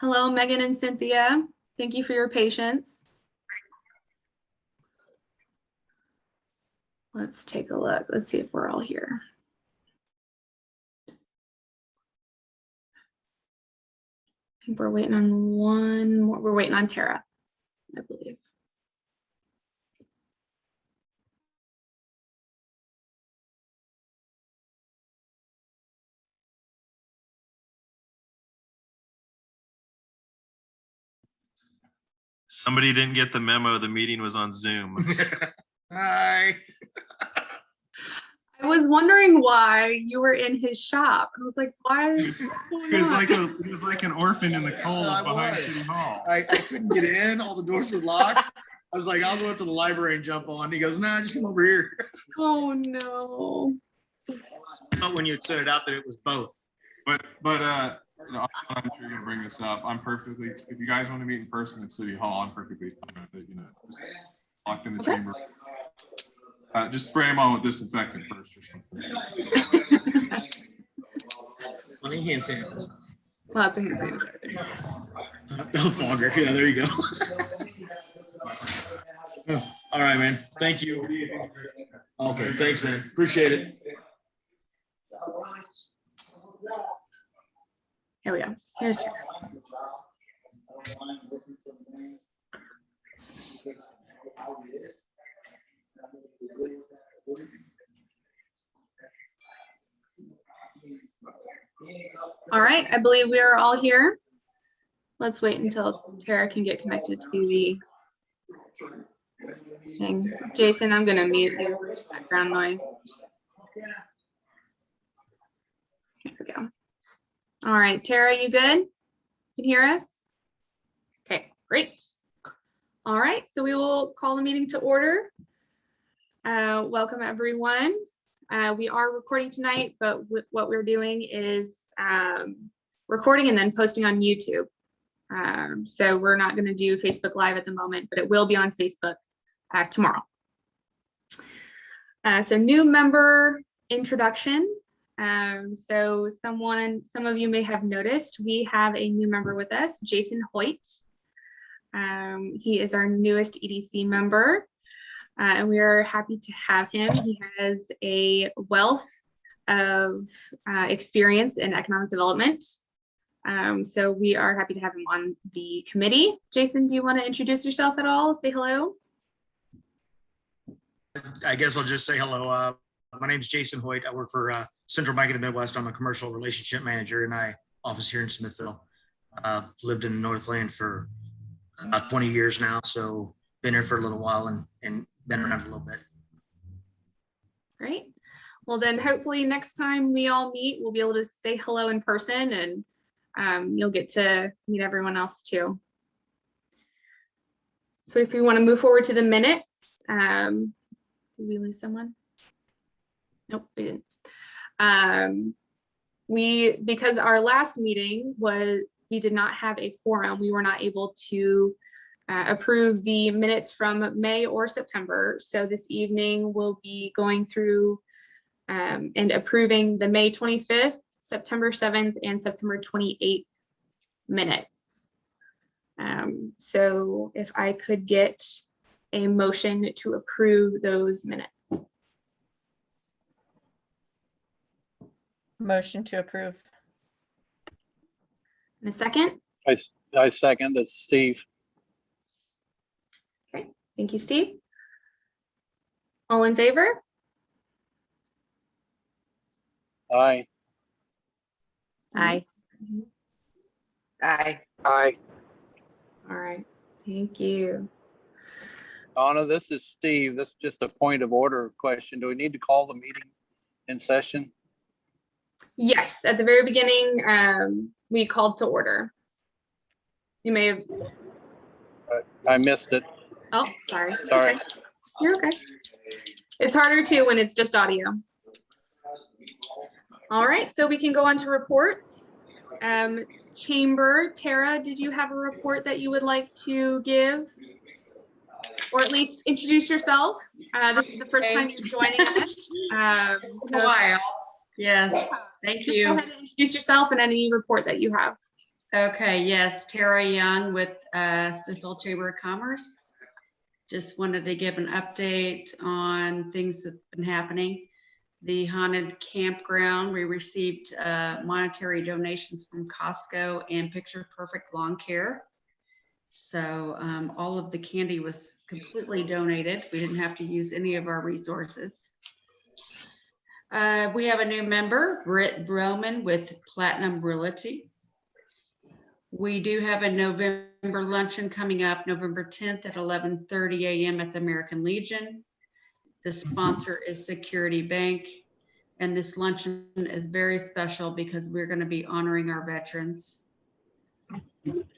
Hello, Megan and Cynthia. Thank you for your patience. Let's take a look. Let's see if we're all here. I think we're waiting on one more. We're waiting on Tara, I believe. Somebody didn't get the memo. The meeting was on Zoom. Hi. I was wondering why you were in his shop. I was like, why? He was like an orphan in the cold behind City Hall. I couldn't get in. All the doors were locked. I was like, I'll go up to the library and jump on. He goes, nah, just come over here. Oh no. But when you had set it out that it was both. But you know, I'm sure you're gonna bring this up. I'm perfectly, if you guys want to meet in person at City Hall, I'm perfectly fine with it, you know, just locked in the chamber. Just spray them on with disinfectant first or something. Let me hand sanitizer. Lots of hand sanitizer. No fogger. Yeah, there you go. All right, man. Thank you. Okay, thanks, man. Appreciate it. Here we go. Here's Tara. All right, I believe we are all here. Let's wait until Tara can get connected to the thing. Jason, I'm going to mute you for background noise. Here we go. All right, Tara, you good? Can you hear us? Okay, great. All right, so we will call the meeting to order. Welcome, everyone. We are recording tonight, but what we're doing is recording and then posting on YouTube. So we're not going to do Facebook Live at the moment, but it will be on Facebook tomorrow. So new member introduction. So some of you may have noticed we have a new member with us, Jason Hoyt. He is our newest EDC member. And we are happy to have him. He has a wealth of experience in economic development. So we are happy to have him on the committee. Jason, do you want to introduce yourself at all? Say hello. I guess I'll just say hello. My name is Jason Hoyt. I work for Central Bank of the Midwest. I'm a commercial relationship manager in my office here in Smithfield. Lived in Northland for about 20 years now. So been here for a little while and been around a little bit. Great. Well, then hopefully next time we all meet, we'll be able to say hello in person and you'll get to meet everyone else too. So if we want to move forward to the minutes, did we lose someone? Nope, we didn't. Because our last meeting we did not have a quorum, we were not able to approve the minutes from May or September. So this evening we'll be going through and approving the May 25th, September 7th, and September 28th minutes. So if I could get a motion to approve those minutes. Motion to approve. In a second. I second. That's Steve. Okay, thank you, Steve. All in favor? Aye. Aye. Aye. Aye. All right, thank you. Donna, this is Steve. This is just a point of order question. Do we need to call the meeting in session? Yes, at the very beginning, we called to order. You may have. I missed it. Oh, sorry. Sorry. Okay. You're okay. It's harder too when it's just audio. All right, so we can go on to reports. Chamber, Tara, did you have a report that you would like to give? Or at least introduce yourself. This is the first time you're joining us. So a while. Yes, thank just you. go ahead and introduce yourself and any report that you have. Okay, yes, Tara Young with Smithfield Chamber of Commerce. Just wanted to give an update on things that's been happening. The haunted campground, we received monetary donations from Costco and Picture Perfect Lawn Care. So all of the candy was completely donated. We didn't have to use any of our resources. We have a new member, Britt Broman with Platinum Realty. We do have a November luncheon coming up November 10th at 11:30 a.m. at the American Legion. The sponsor is Security Bank. And this luncheon is very special because we're going to be honoring our veterans.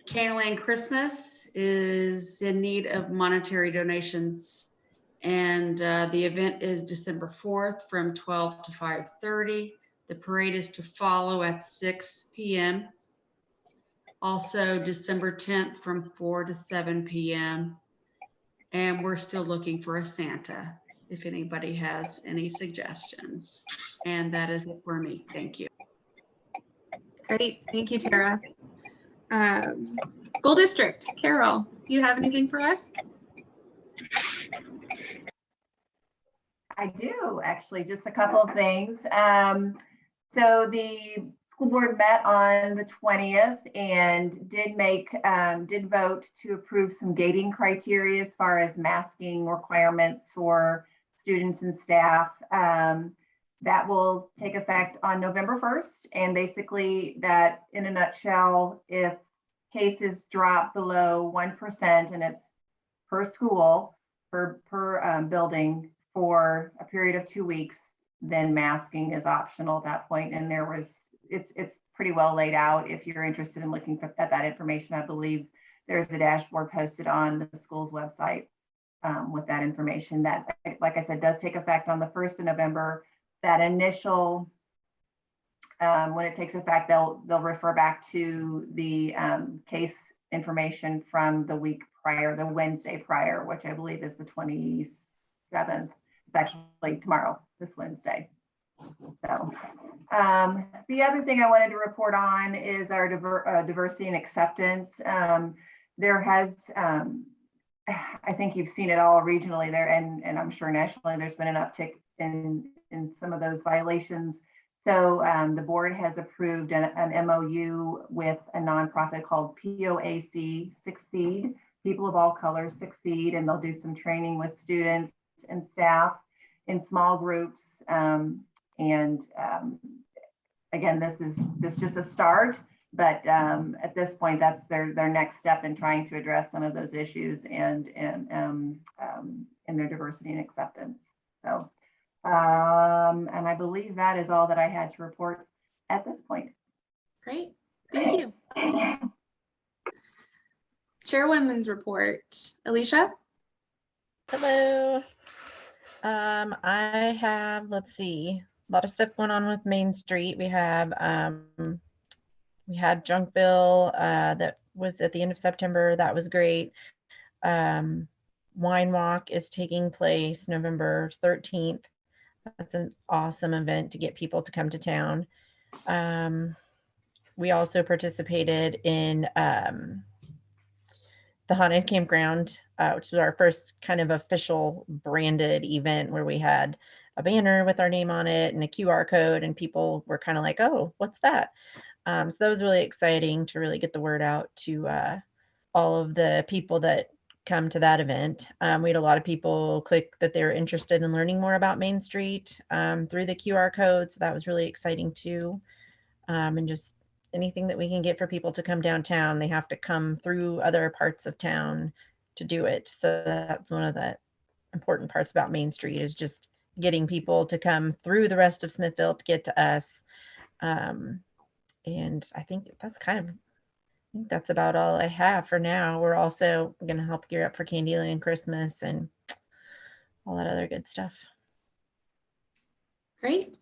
Candyland Christmas is in need of monetary donations. And the event is December 4th from 12 to 5:30. The parade is to follow at 6 p.m. Also December 10th from 4 to 7 p.m. And we're still looking for a Santa, if anybody has any suggestions. And that is it for me. Thank you. Great, thank you, Tara. School District, Carol, do you have anything for us? I do, actually, just a couple of things. So the school board met on the 20th and did vote to approve some gating criteria as far as masking requirements for students and staff. That will take effect on November 1st. And basically that, in a nutshell, if cases drop below 1% and it's per school, per building for a period of 2 weeks, then masking is optional at that point. And it's pretty well laid out. If you're interested in looking at that information, I believe there's a dashboard posted on the school's website with that information. That, like I said, does take effect on the 1st of November. That initial, when it takes effect, they'll refer back to the case information from the week prior, the Wednesday prior, which I believe is the 27th. It's actually tomorrow, this Wednesday. So the other thing I wanted to report on is our diversity and acceptance. There has, I think you've seen it all regionally there, and I'm sure nationally, there's been an uptick in some of those violations. So the board has approved an MOU with a nonprofit called POAC Succeed, People of All Colors Succeed, and they'll do some training with students and staff in small groups. Again, this is just a start, but at this point, that's their next step in trying to address some of those issues and in their diversity and acceptance. So. And I believe that is all that I had to report at this point. Great, thank you. Chairwoman's report, Alicia? Hello. I have, let's see, a lot of stuff going on with Main Street. We have, we had junk bill that was at the end of September. That was great. Wine Walk is taking place November 13th. That's an awesome event to get people to come to town. We also participated in the Haunted Campground, which was our first kind of official branded event where we had a banner with our name on it and a QR code, and people were kind of like, oh, what's that? So that was really exciting to really get the word out to all of the people that come to that event. We had a lot of people click that they're interested in learning more about Main Street through the QR code. So that was really exciting too. And just anything that we can get for people to come downtown, they have to come through other parts of town to do it. So that's one of the important parts about Main Street, is just getting people to come through the rest of Smithfield to get to us. And I think that's about all I have for now. We're also going to help gear up for Candyland Christmas and all that other good stuff. Great.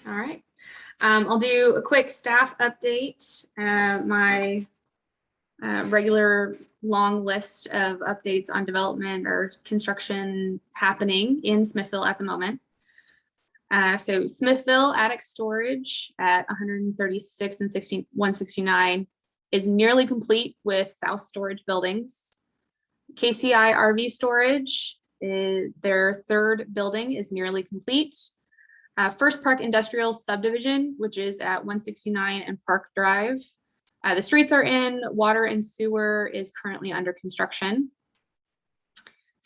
All right. I'll do a quick staff update. My regular long list of updates on development or construction happening in Smithfield at the moment. So Smithville attic storage at 136 and 169 is nearly complete with south storage buildings. KCI RV storage, their third building is nearly complete. First Park Industrial Subdivision, which is at 169 and Park Drive. The streets are in, water and sewer is currently under construction.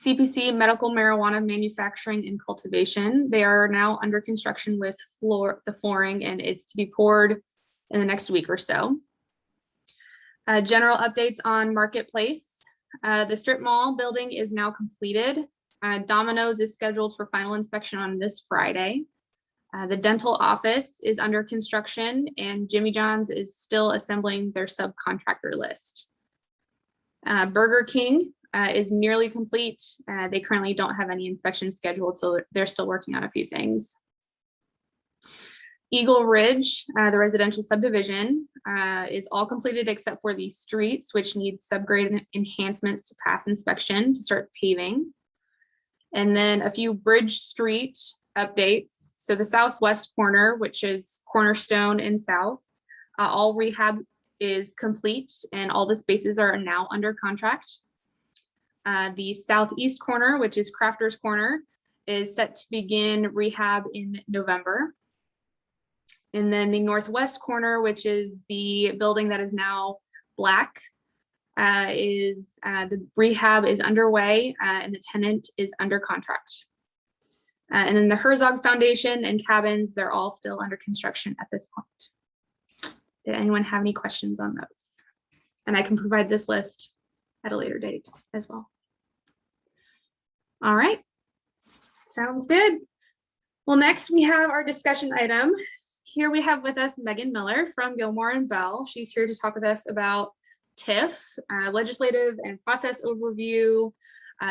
CPC Medical Marijuana Manufacturing and Cultivation, they are now under construction with the flooring, and it's to be poured in the next week or so. General updates on Marketplace. The strip mall building is now completed. Domino's is scheduled for final inspection on this Friday. The dental office is under construction, and Jimmy John's is still assembling their subcontractor list. Burger King is nearly complete. They currently don't have any inspections scheduled, so they're still working on a few things. Eagle Ridge, the residential subdivision, is all completed except for the streets, which need subgrade enhancements to pass inspection to start paving. And then a few Bridge Street updates. So the southwest corner, which is Cornerstone and South, all rehab is complete and all the spaces are now under contract. The southeast corner, which is Crafter's Corner, is set to begin rehab in November. And then the northwest corner, which is the building that is now black, the rehab is underway and the tenant is under contract. And then the Herzog Foundation and cabins, they're all still under construction at this point. Did anyone have any questions on those? And I can provide this list at a later date as well. All right, sounds good. Well, next we have our discussion item. Here we have with us Megan Miller from Gilmore and Bell. She's here to talk with us about TIF, legislative and process overview.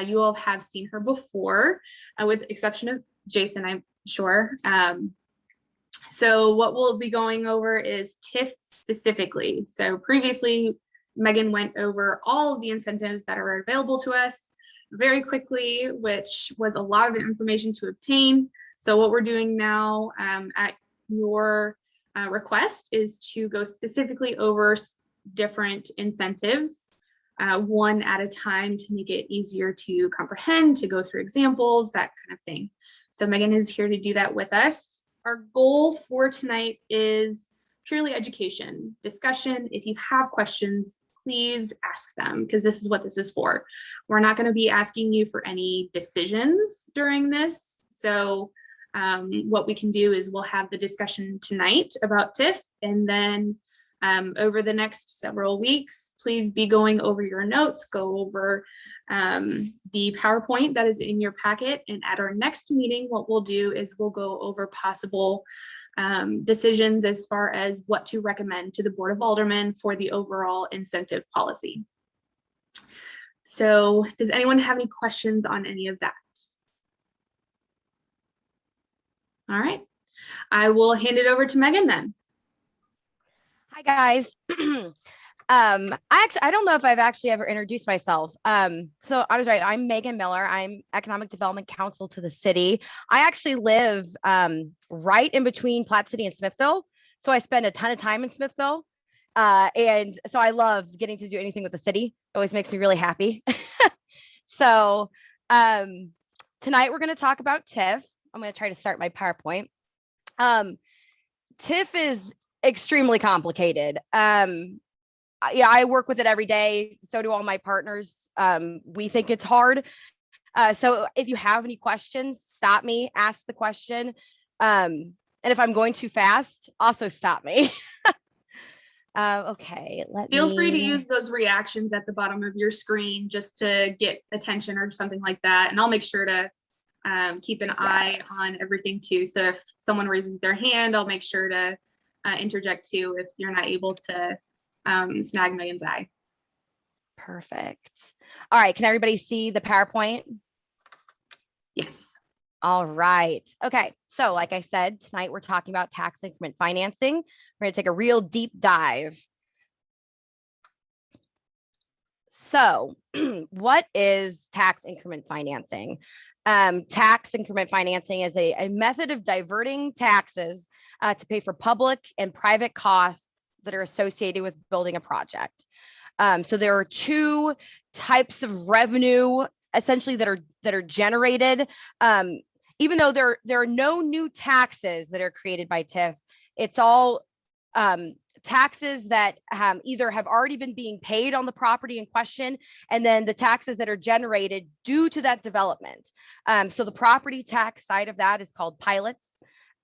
You all have seen her before, with the exception of Jason, I'm sure. So what we'll be going over is TIF specifically. So previously, Megan went over all of the incentives that are available to us very quickly, which was a lot of information to obtain. So what we're doing now at your request is to go specifically over different incentives, one at a time, to make it easier to comprehend, to go through examples, that kind of thing. So Megan is here to do that with us. Our goal for tonight is purely education, discussion. If you have questions, please ask them, because this is what this is for. We're not going to be asking you for any decisions during this. So what we can do is we'll have the discussion tonight about TIF, and then over the next several weeks, please be going over your notes, go over the PowerPoint that is in your packet. And at our next meeting, what we'll do is we'll go over possible decisions as far as what to recommend to the Board of Aldermen for the overall incentive policy. So does anyone have any questions on any of that? All right, I will hand it over to Megan then. Hi guys. I don't know if I've actually ever introduced myself. So I was right. I'm Megan Miller. I'm Economic Development Counsel to the city. I actually live right in between Platte City and Smithville. So I spend a ton of time in Smithville. And so I love getting to do anything with the city. It always makes me really happy. So tonight we're going to talk about TIF. I'm going to try to start my PowerPoint. TIF is extremely complicated. Yeah, I work with it every day. So do all my partners. We think it's hard. So if you have any questions, stop me, ask the question. And if I'm going too fast, also stop me. Okay, Feel free to use those reactions at the bottom of your screen just to get attention or something like that. And I'll make sure to keep an eye on everything too. So if someone raises their hand, I'll make sure to interject too if you're not able to snag Megan's eye. Perfect. All right, can everybody see the PowerPoint? Yes. All right. Okay, so like I said, tonight we're talking about tax increment financing. We're going to take a real deep dive. So what is tax increment financing? Tax increment financing is a method of diverting taxes to pay for public and private costs that are associated with building a project. So there are two types of revenue essentially that are generated. Even though there are no new taxes that are created by TIF, it's all taxes that either have already been being paid on the property in question, and then the taxes that are generated due to that development. So the property tax side of that is called pilots,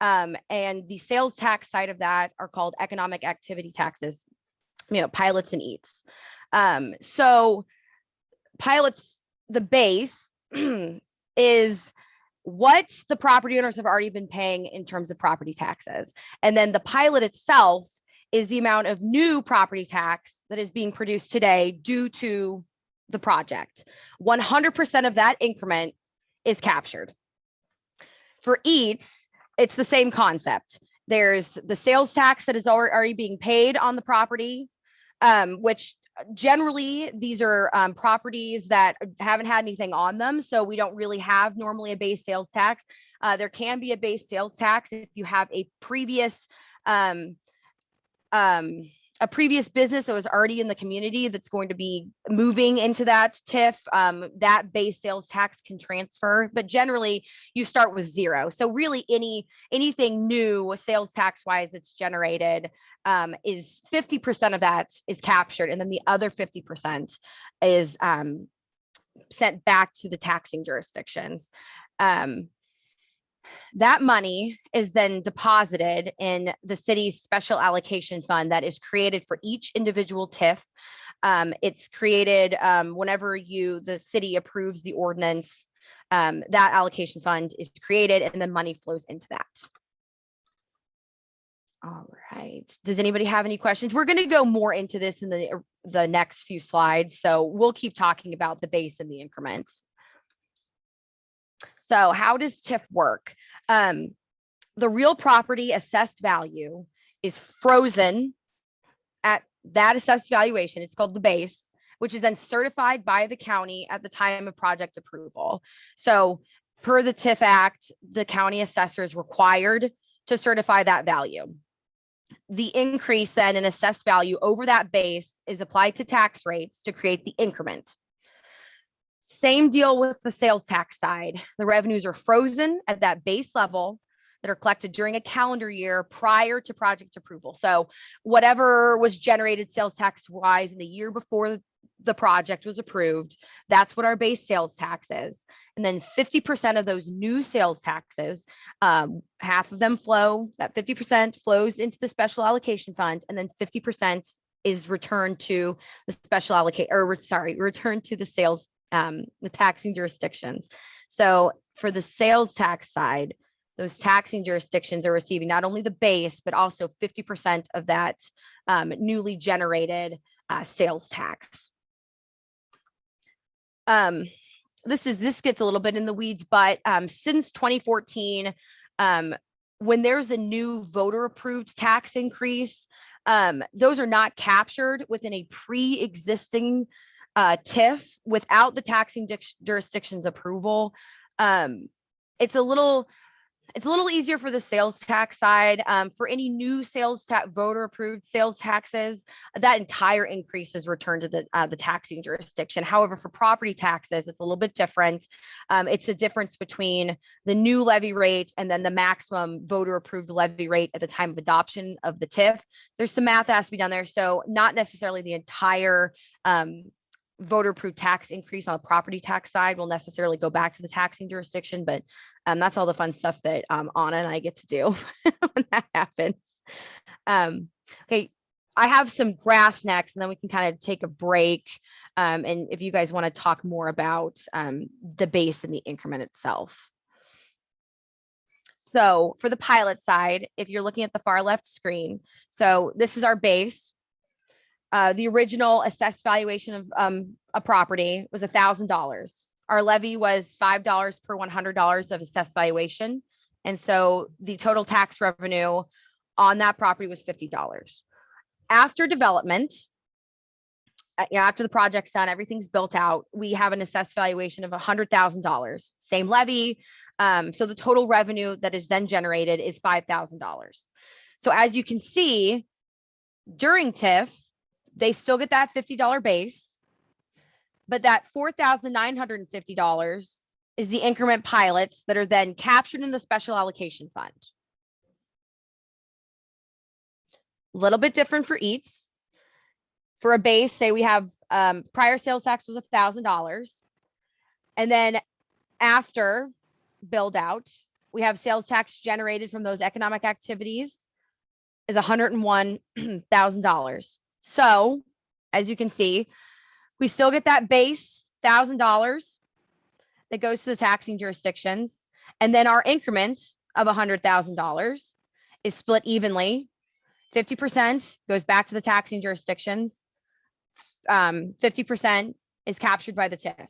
and the sales tax side of that are called economic activity taxes, pilots and eats. So pilots, the base is what the property owners have already been paying in terms of property taxes. And then the pilot itself is the amount of new property tax that is being produced today due to the project. 100% of that increment is captured. For eats, it's the same concept. There's the sales tax that is already being paid on the property, which generally these are properties that haven't had anything on them, so we don't really have normally a base sales tax. There can be a base sales tax if you have a previous business that was already in the community that's going to be moving into that TIF. That base sales tax can transfer, but generally you start with zero. So really anything new sales tax wise that's generated is 50% of that is captured, and then the other 50% is sent back to the taxing jurisdictions. That money is then deposited in the city's special allocation fund that is created for each individual TIF. It's created whenever the city approves the ordinance, that allocation fund is created and then money flows into that. All right. Does anybody have any questions? We're going to go more into this in the next few slides, so we'll keep talking about the base and the increments. So how does TIF work? The real property assessed value is frozen at that assessed valuation. It's called the base, which is then certified by the county at the time of project approval. So per the TIF Act, the county assessor is required to certify that value. The increase then in assessed value over that base is applied to tax rates to create the increment. Same deal with the sales tax side. The revenues are frozen at that base level that are collected during a calendar year prior to project approval. So whatever was generated sales tax wise in the year before the project was approved, that's what our base sales tax is. And then 50% of those new sales taxes, half of them that 50% flows into the special allocation fund, and then 50% is returned to the special returned to the sales the taxing jurisdictions. So for the sales tax side, those taxing jurisdictions are receiving not only the base, but also 50% of that newly generated sales tax. This gets a little bit in the weeds, but since 2014, when there's a new voter approved tax increase, those are not captured within a pre-existing TIF without the taxing jurisdiction's approval. It's a little easier for the sales tax side. For any new sales tax, voter approved sales taxes, that entire increase is returned to the taxing jurisdiction. However, for property taxes, it's a little bit different. It's a difference between the new levy rate and then the maximum voter approved levy rate at the time of adoption of the TIF. There's some math that has to be done there. So not necessarily the entire voter approved tax increase on the property tax side will necessarily go back to the taxing jurisdiction, but that's all the fun stuff that Anna and I get to do when that happens. Okay, I have some graphs next, and then we can kind of take a break. And if you guys want to talk more about the base and the increment itself. So for the pilot side, if you're looking at the far left screen, so this is our base. The original assessed valuation of a property was $1,000. Our levy was $5 per $100 of assessed valuation. And so the total tax revenue on that property was $50. After development, after the project's done, everything's built out, we have an assessed valuation of $100,000, same levy. So the total revenue that is then generated is $5,000. So as you can see, during TIF, they still get that $50 base, but that $4,950 is the increment pilots that are then captured in the special allocation fund. A little bit different for EATS. For a base, say we have prior sales tax was $1,000. And then after build out, we have sales tax generated from those economic activities is $101,000. So as you can see, we still get that base $1,000 that goes to the taxing jurisdictions. And then our increment of $100,000 is split evenly. 50% goes back to the taxing jurisdictions. 50% is captured by the TIF.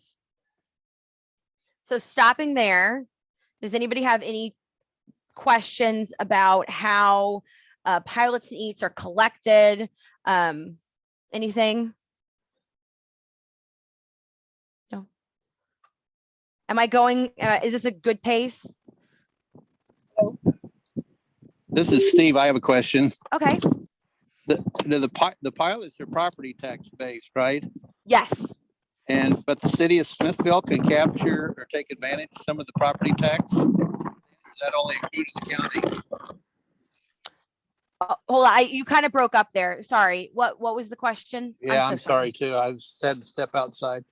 So stopping there, does anybody have any questions about how pilots and EATS are collected? Anything? No. Am I going, is this a good pace? This is Steve. I have a question. Okay. The pilots are property tax based, right? Yes. But the city of Smithville can capture or take advantage of some of the property tax. Is that only accrued to the county? Hold on, you kind of broke up there. Sorry. What was the question? Yeah, I'm sorry too. I had to step outside.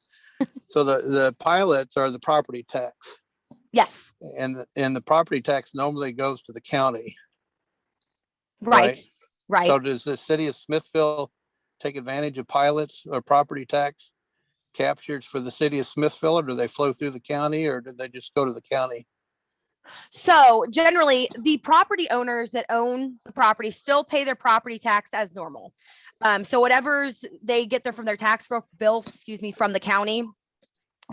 So the pilots are the property tax. Yes. And the property tax normally goes to the county. Right. Right. So does the city of Smithville take advantage of pilots or property tax captures for the city of Smithville, or do they flow through the county, or do they just go to the county? So generally, the property owners that own the property still pay their property tax as normal. So whatever's they get there from their tax bill, from the county,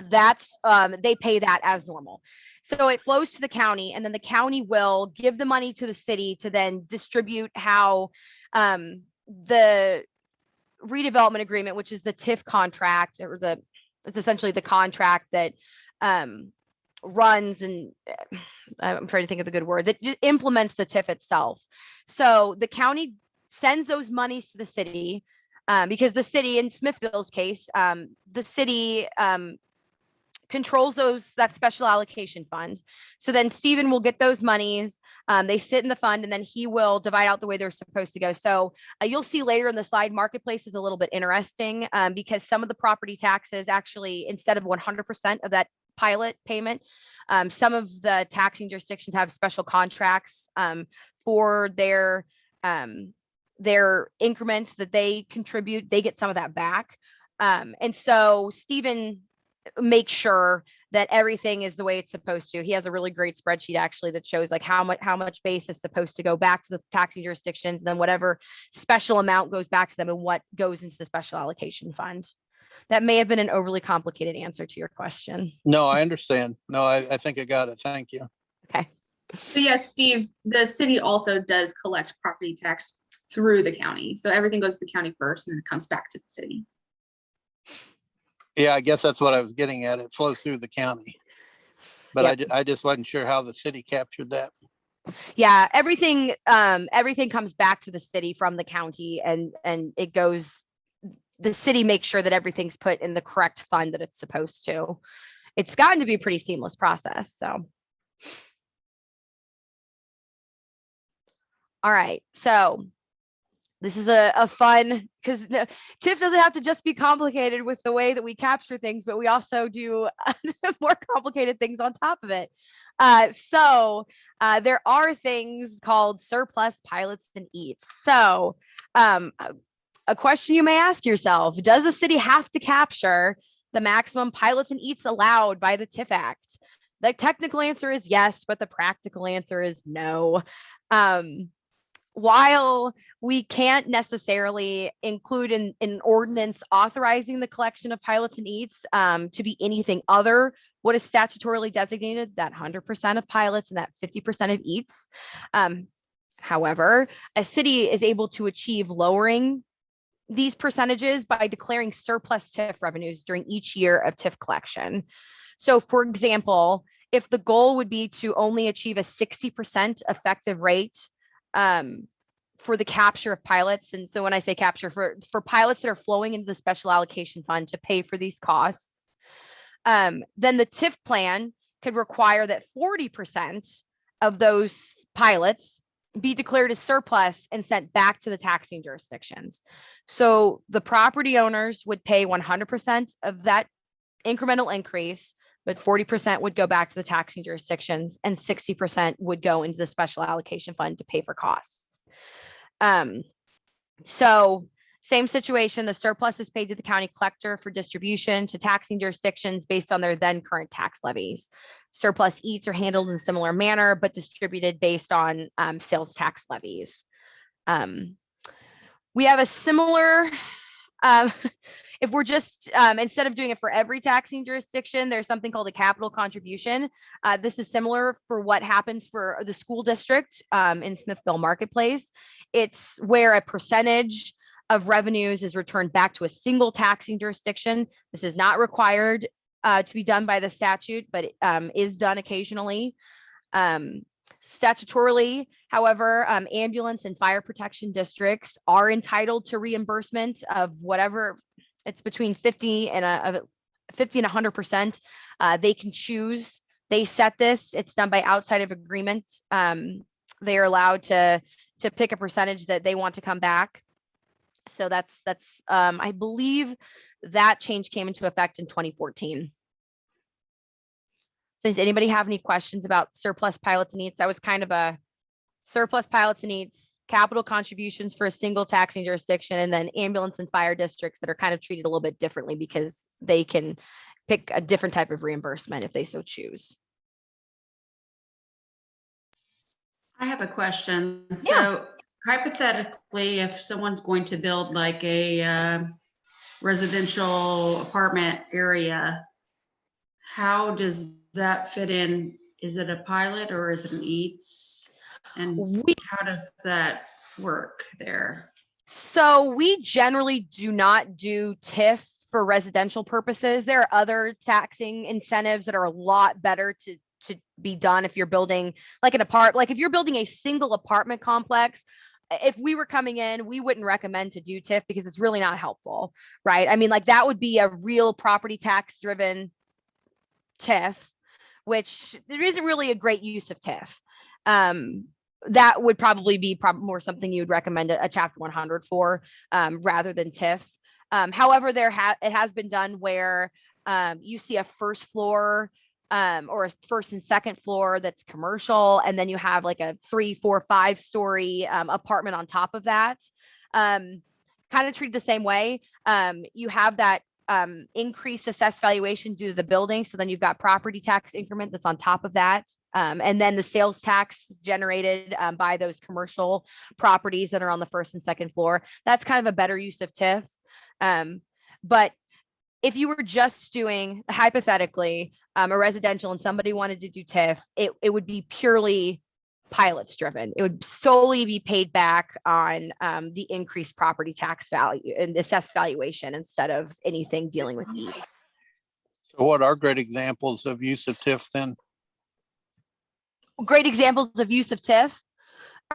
that's they pay that as normal. So it flows to the county, and then the county will give the money to the city to then distribute how the redevelopment agreement, which is the Tif contract, or it's essentially the contract that runs, and I'm trying to think of the good word, that implements the TIF itself. So the county sends those monies to the city because the city, in Smithville's case, the city controls that special allocation fund. So then Stephen will get those monies. They sit in the fund, and then he will divide out the way they're supposed to go. So you'll see later in the slide, Marketplace is a little bit interesting because some of the property taxes actually, instead of 100% of that pilot payment, some of the taxing jurisdictions have special contracts for their increments that they contribute. They get some of that back. And so Stephen makes sure that everything is the way it's supposed to. He has a really great spreadsheet actually that shows like how much base is supposed to go back to the taxing jurisdictions, and then whatever special amount goes back to them and what goes into the special allocation fund. That may have been an overly complicated answer to your question. No, I understand. No, I think I got it. Thank you. Okay. So yes, Steve, the city also does collect property tax through the county. So everything goes to the county first, and then it comes back to the city. Yeah, I guess that's what I was getting at. It flows through the county. But I just wasn't sure how the city captured that. Yeah, everything comes back to the city from the county, and it goes, the city makes sure that everything's put in the correct fund that it's supposed to. It's gotten to be a pretty seamless process. So. All right, so this is a fun, because TIF doesn't have to just be complicated with the way that we capture things, but we also do more complicated things on top of it. So there are things called surplus pilots and EATS. So a question you may ask yourself, does a city have to capture the maximum pilots and EATS allowed by the TIF Act? The technical answer is yes, but the practical answer is no. While we can't necessarily include in an ordinance authorizing the collection of pilots and EATS to be anything other what is statutorily designated, that 100% of pilots and that 50% of EATS. However, a city is able to achieve lowering these percentages by declaring surplus TIF revenues during each year of TIF collection. So for example, if the goal would be to only achieve a 60% effective rate for the capture of pilots, and so when I say capture, for pilots that are flowing into the special allocation fund to pay for these costs, then the TIF plan could require that 40% of those pilots be declared as surplus and sent back to the taxing jurisdictions. So the property owners would pay 100% of that incremental increase, but 40% would go back to the taxing jurisdictions and 60% would go into the special allocation fund to pay for costs. So same situation, the surplus is paid to the county collector for distribution to taxing jurisdictions based on their then current tax levies. Surplus eats are handled in a similar manner, but distributed based on sales tax levies. We have a similar, if we're just, instead of doing it for every taxing jurisdiction, there's something called a capital contribution. This is similar for what happens for the school district in Smithfield Marketplace. It's where a percentage of revenues is returned back to a single taxing jurisdiction. This is not required to be done by the statute, but is done occasionally. Statutorily, however, ambulance and fire protection districts are entitled to reimbursement of whatever, it's between 50 and 100%. They can choose, they set this, it's done by outside of agreement. They are allowed to pick a percentage that they want to come back. So that's I believe that change came into effect in 2014. So does anybody have any questions about surplus pilots and eats? That was kind of a surplus pilots and eats, capital contributions for a single taxing jurisdiction, and then ambulance and fire districts that are kind of treated a little bit differently because they can pick a different type of reimbursement if they so choose. I have a question. Yeah. So hypothetically, if someone's going to build like a residential apartment area, how does that fit in? Is it a pilot or is it an eats? And how does that work there? So we generally do not do TIF for residential purposes. There are other taxing incentives that are a lot better to be done if you're building like an like if you're building a single apartment complex. If we were coming in, we wouldn't recommend to do TIF because it's really not helpful, right? I mean, like that would be a real property tax driven TIF, which there isn't really a great use of TIF. That would probably be more something you would recommend a chapter 100 for rather than TIF. However, it has been done where you see a first floor or a first and second floor that's commercial, and then you have like a 3, 4, 5-story apartment on top of that. Kind of treated the same way. You have that increased assessed valuation due to the building. So then you've got property tax increment that's on top of that. And then the sales tax generated by those commercial properties that are on the first and second floor. That's kind of a better use of TIF. But if you were just doing, hypothetically, a residential and somebody wanted to do TIF, it would be purely pilots driven. It would solely be paid back on the increased property tax value and assessed valuation instead of anything dealing with needs. So what are great examples of use of TIF then? Great examples of use of TIF.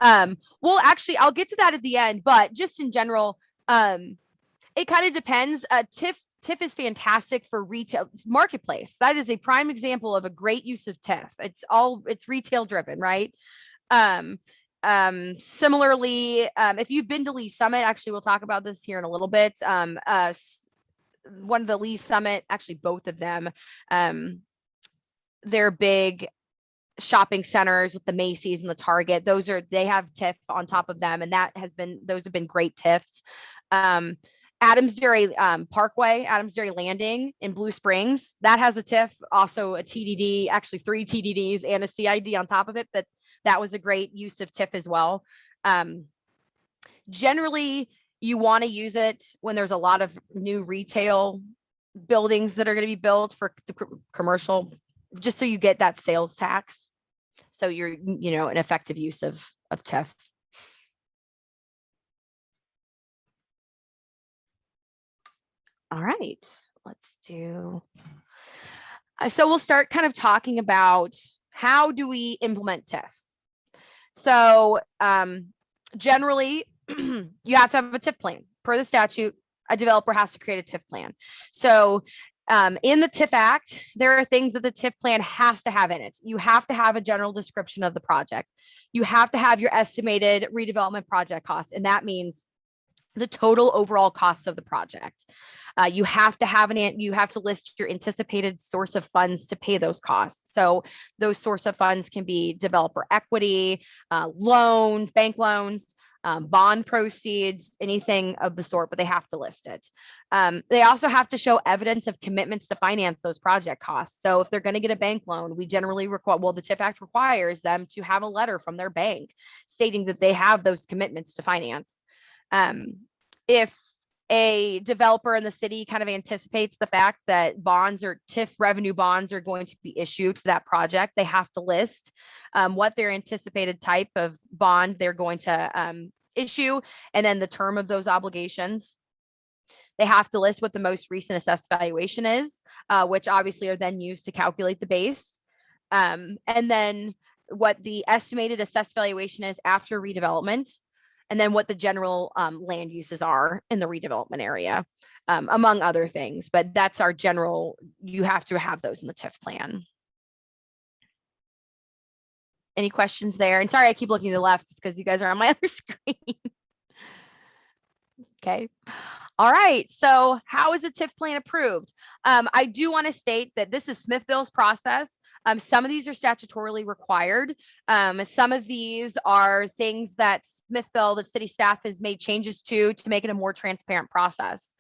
Well, actually, I'll get to that at the end, but just in general, it kind of depends. TIF is fantastic for retail marketplace. That is a prime example of a great use of TIF. It's retail driven, right? Similarly, if you've been to Lee Summit, actually, we'll talk about this here in a little bit. One of the Lee Summit, actually both of them, they're big shopping centers with the Macy's and the Target. They have TIF on top of them, and those have been great TIFs. Adams Dairy Parkway, Adams Dairy Landing in Blue Springs, that has a TIF, also a TDD, actually 3 TDDs and a CID on top of it, but that was a great use of TIF as well. Generally, you want to use it when there's a lot of new retail buildings that are going to be built for the commercial, just so you get that sales tax. So you're, an effective use of TIF. All right, let's do. So we'll start kind of talking about how do we implement TIF. So generally, you have to have a TIF plan. Per the statute, a developer has to create a TIF plan. So in the TIF Act, there are things that the TIF plan has to have in it. You have to have a general description of the project. You have to have your estimated redevelopment project costs, and that means the total overall costs of the project. You have to list your anticipated source of funds to pay those costs. So those source of funds can be developer equity, loans, bank loans, bond proceeds, anything of the sort, but they have to list it. They also have to show evidence of commitments to finance those project costs. So if they're going to get a bank loan, we generally require, well, the TIF Act requires them to have a letter from their bank stating that they have those commitments to finance. If a developer in the city kind of anticipates the fact that bonds or TIF revenue bonds are going to be issued for that project, they have to list what their anticipated type of bond they're going to issue, and then the term of those obligations. They have to list what the most recent assessed valuation is, which obviously are then used to calculate the base. And then what the estimated assessed valuation is after redevelopment, and then what the general land uses are in the redevelopment area, among other things. But that's our general, you have to have those in the TIF plan. Any questions there? And sorry, I keep looking to the left because you guys are on my other screen. Okay. All right. So how is a TIF plan approved? I do want to state that this is Smithville's process. Some of these are statutorily required. Some of these are things that Smithville, the city staff, has made changes to make it a more transparent process.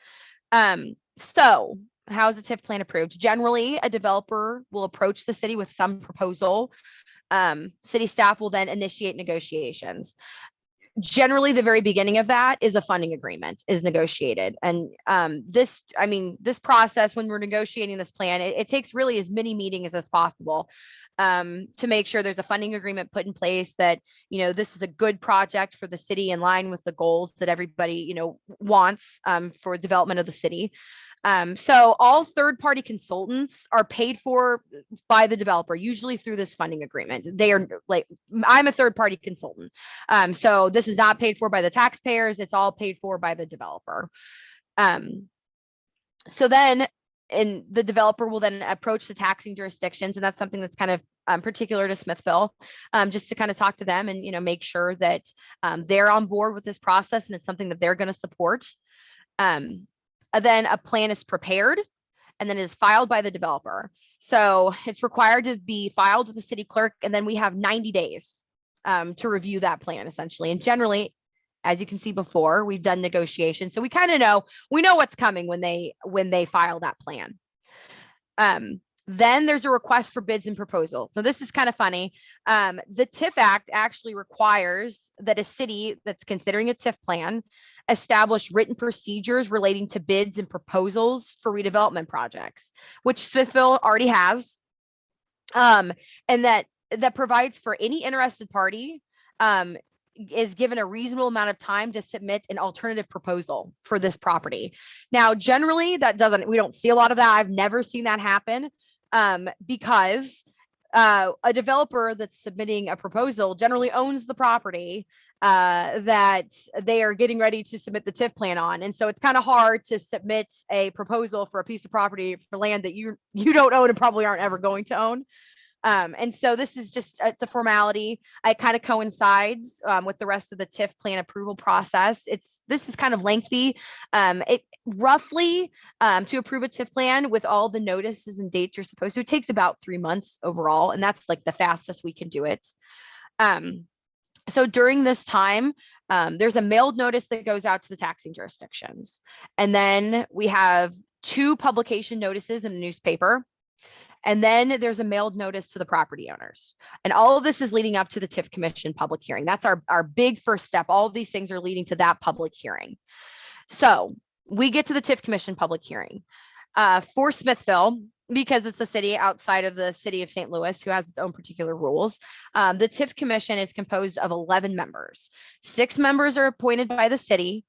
So how is a TIF plan approved? Generally, a developer will approach the city with some proposal. City staff will then initiate negotiations. Generally, the very beginning of that is a funding agreement is negotiated. And this process, when we're negotiating this plan, it takes really as many meetings as possible to make sure there's a funding agreement put in place that, this is a good project for the city in line with the goals that everybody, wants for development of the city. So all third-party consultants are paid for by the developer, usually through this funding agreement. They are I'm a third-party consultant. So this is not paid for by the taxpayers. It's all paid for by the developer. So then, and the developer will then approach the taxing jurisdictions. And that's something that's kind of particular to Smithville, just to kind of talk to them and, make sure that they're on board with this process and it's something that they're going to support. Then a plan is prepared and then is filed by the developer. So it's required to be filed with the city clerk. And then we have 90 days to review that plan essentially. And generally, as you can see before, we've done negotiations. So we kind of know, what's coming when they file that plan. Then there's a request for bids and proposals. So this is kind of funny. The TIF Act actually requires that a city that's considering a TIF plan establish written procedures relating to bids and proposals for redevelopment projects, which Smithville already has. And that provides for any interested party is given a reasonable amount of time to submit an alternative proposal for this property. Now, generally we don't see a lot of that. I've never seen that happen. Because a developer that's submitting a proposal generally owns the property that they are getting ready to submit the TIF plan on. And so it's kind of hard to submit a proposal for a piece of property for land that you don't own and probably aren't ever going to own. And so this is just, it's a formality. It kind of coincides with the rest of the TIF plan approval process. This is kind of lengthy. It roughly to approve a TIF plan with all the notices and dates you're supposed to, it takes about 3 months overall. And that's like the fastest we can do it. So during this time, there's a mailed notice that goes out to the taxing jurisdictions. And then we have 2 publication notices in a newspaper. And then there's a mailed notice to the property owners. And all of this is leading up to the Tif Commission public hearing. That's our big first step. All of these things are leading to that public hearing. So we get to the Tif Commission public hearing. For Smithville, because it's a city outside of the city of St. Louis who has its own particular rules, the Tif Commission is composed of 11 members. 6 members are appointed by the city,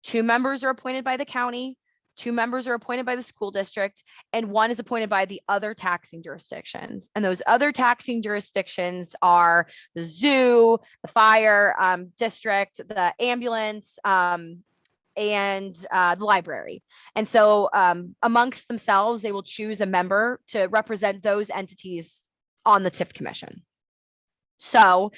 2 members are appointed by the county, 2 members are appointed by the school district, and 1 is appointed by the other taxing jurisdictions. And those other taxing jurisdictions are the zoo, the fire district, the ambulance, and the library. And so amongst themselves, they will choose a member to represent those entities on the Tif Commission. So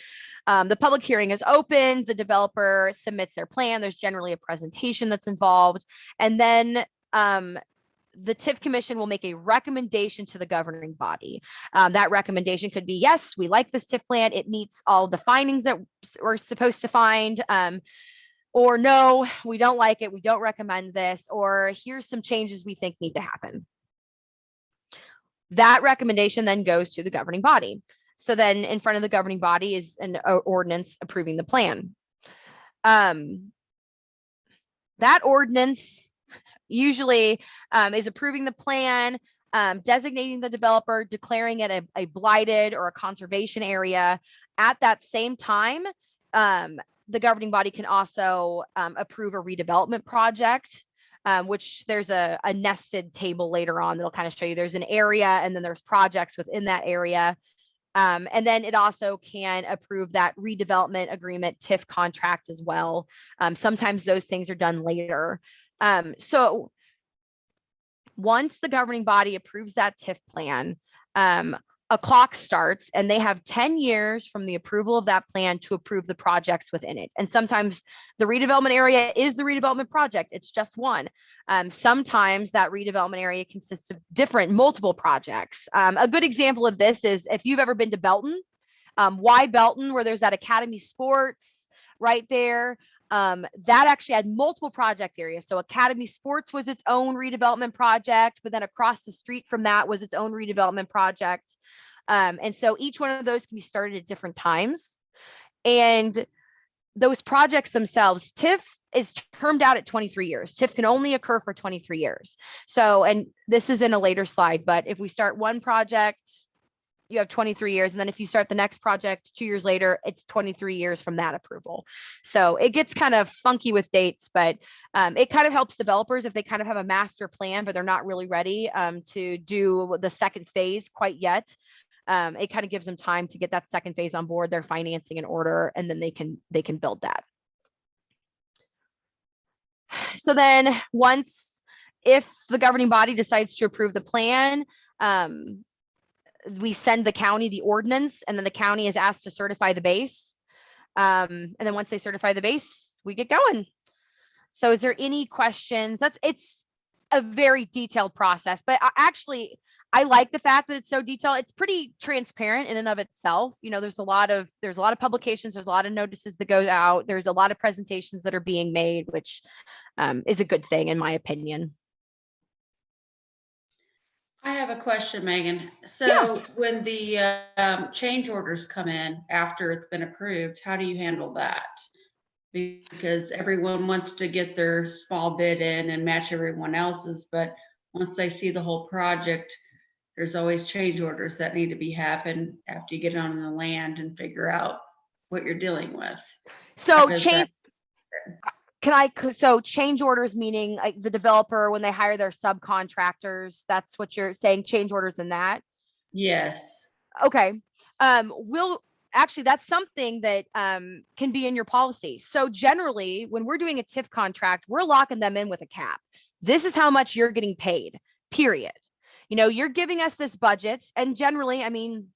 the public hearing is open, the developer submits their plan, there's generally a presentation that's involved, and then the Tif Commission will make a recommendation to the governing body. That recommendation could be, yes, we like this Tif plan, it meets all the findings that we're supposed to find, or no, we don't like it, we don't recommend this, or here's some changes we think need to happen. That recommendation then goes to the governing body. So then in front of the governing body is an ordinance approving the plan. That ordinance usually is approving the plan, designating the developer, declaring it a blighted or a conservation area. At that same time, the governing body can also approve a redevelopment project, which there's a nested table later on that'll kind of show you there's an area and then there's projects within that area. And then it also can approve that redevelopment agreement, Tiff contract as well. Sometimes those things are done later. So once the governing body approves that Tiff plan, a clock starts and they have 10 years from the approval of that plan to approve the projects within it. And sometimes the redevelopment area is the redevelopment project. It's just one. Sometimes that redevelopment area consists of multiple projects. A good example of this is if you've ever been to Belton, why Belton, where there's that Academy Sports right there. That actually had multiple project areas. So Academy Sports was its own redevelopment project, but then across the street from that was its own redevelopment project. And so each one of those can be started at different times. And those projects themselves, TIF is termed out at 23 years. TIF can only occur for 23 years. So, and this is in a later slide, but if we start one project, you have 23 years. And then if you start the next project 2 years later, it's 23 years from that approval. So it gets kind of funky with dates, but it kind of helps developers if they kind of have a master plan, but they're not really ready to do the second phase quite yet. It kind of gives them time to get that second phase on board, their financing in order, and then they can build that. So then if the governing body decides to approve the plan, we send the county the ordinance, and then the county is asked to certify the base. And then once they certify the base, we get going. So is there any questions? It's a very detailed process, but I like the fact that it's so detailed. It's pretty transparent in and of itself. You know, there's a lot of publications, there's a lot of notices that go out. There's a lot of presentations that are being made, which is a good thing in my opinion. I have a question, Megan. So Yes. when the change orders come in after it's been approved, how do you handle that? Because everyone wants to get their small bid in and match everyone else's, but once they see the whole project, there's always change orders that need to happen after you get on the land and figure out what you're dealing with. So change orders meaning like the developer when they hire their subcontractors, that's what you're saying, change orders in that? Yes. Okay. That's something that can be in your policy. So generally when we're doing a TIF contract, we're locking them in with a cap. This is how much you're getting paid, period. You know, you're giving us this budget, and generally, I mean,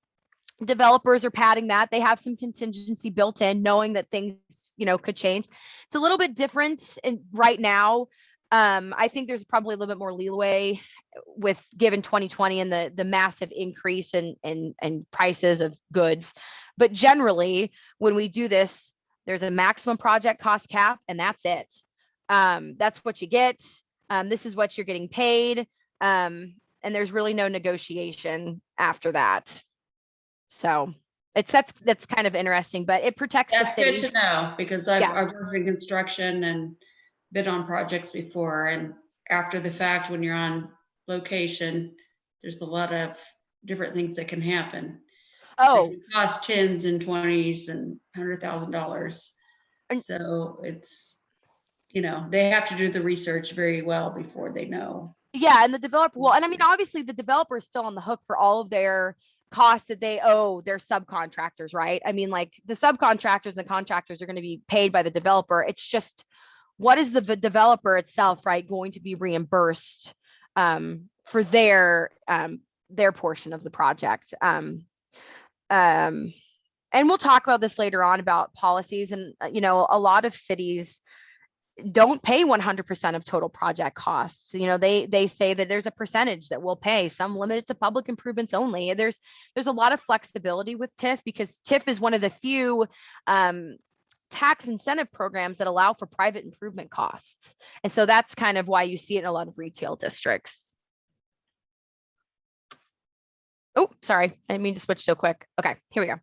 developers are padding that. They have some contingency built in, knowing that things, you know, could change. It's a little bit different right now. I think there's probably a little bit more leeway with given 2020 and the massive increase in prices of goods. But generally, when we do this, there's a maximum project cost cap, and that's it. That's what you get. This is what you're getting paid. And there's really no negotiation after that. So that's kind of interesting, but it protects the city. That's good to know, because I've worked in construction and bid on projects before, and after the fact, when you're on location, there's a lot of different things that can happen. Oh, it costs tens and 20s and $100,000. So it's you know, they have to do the research very well before they know. Yeah, and the developer, well, and I mean, obviously the developer is still on the hook for all of their costs that they owe their subcontractors, right? I mean, like the subcontractors and the contractors are going to be paid by the developer. It's just, what is the developer itself, right, going to be reimbursed for their portion of the project? And we'll talk about this later on about policies, and you know, a lot of cities don't pay 100% of total project costs. You know, they say that there's a percentage that will pay, some limited to public improvements only. There's a lot of flexibility with TIF, because TIF is one of the few tax incentive programs that allow for private improvement costs. And so that's kind of why you see it in a lot of retail districts. Oh, sorry, I didn't mean to switch so quick. Okay, here we go.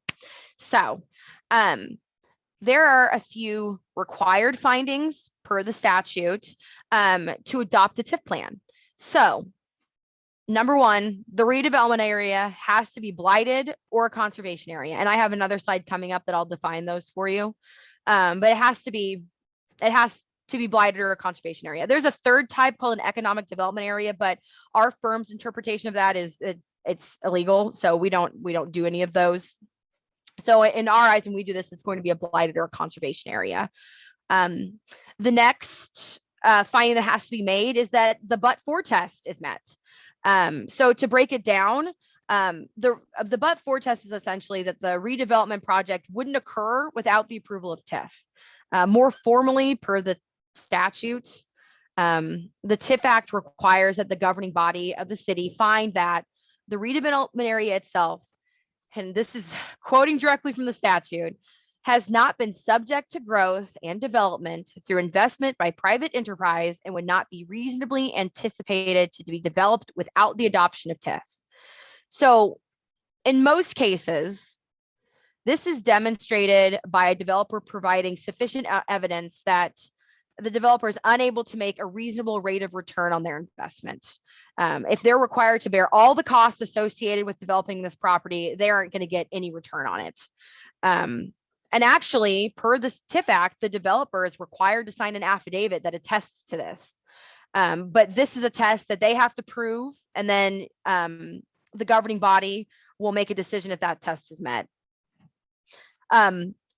So there are a few required findings per the statute to adopt a TIF plan. So number one, the redevelopment area has to be blighted or a conservation area. And I have another slide coming up that I'll define those for you. But it has to be blighted or a conservation area. There's a third type called an economic development area, but our firm's interpretation of that is it's illegal. So we don't do any of those. So in our eyes, when we do this, it's going to be a blighted or a conservation area. The next finding that has to be made is that the but-for test is met. So to break it down, the but-for test is essentially that the redevelopment project wouldn't occur without the approval of TIF. More formally, per the statute, the TIF Act requires that the governing body of the city find that the redevelopment area itself, and this is quoting directly from the statute, has not been subject to growth and development through investment by private enterprise and would not be reasonably anticipated to be developed without the adoption of TIF. So in most cases, this is demonstrated by a developer providing sufficient evidence that the developer is unable to make a reasonable rate of return on their investment. If they're required to bear all the costs associated with developing this property, they aren't going to get any return on it. And actually, per the TIF Act, the developer is required to sign an affidavit that attests to this. But this is a test that they have to prove, and then the governing body will make a decision if that test is met.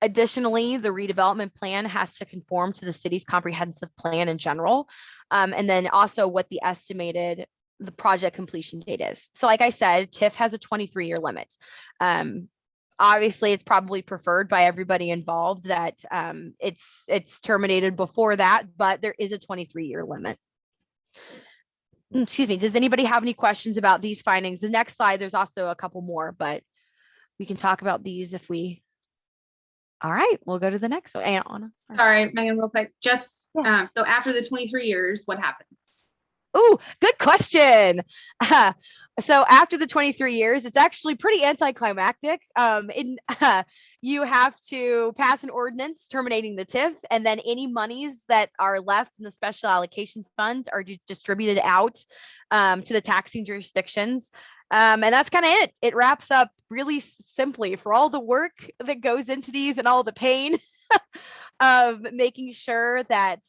Additionally, the redevelopment plan has to conform to the city's comprehensive plan in general, and then also what the estimated the project completion date is. So like I said, TIF has a 23-year limit. Obviously, it's probably preferred by everybody involved that it's terminated before that, but there is a 23-year limit. Excuse me, does anybody have any questions about these findings? The next slide, there's also a couple more, but we can talk about these if we. All right, we'll go to the next one. Anna, sorry, Megan, real quick. Just so after the 23 years, what happens? Oh, good question. So after the 23 years, it's actually pretty anticlimactic. You have to pass an ordinance terminating the TIF, and then any monies that are left in the special allocation funds are just distributed out to the taxing jurisdictions. And that's kind of it. It wraps up really simply for all the work that goes into these and all the pain of making sure that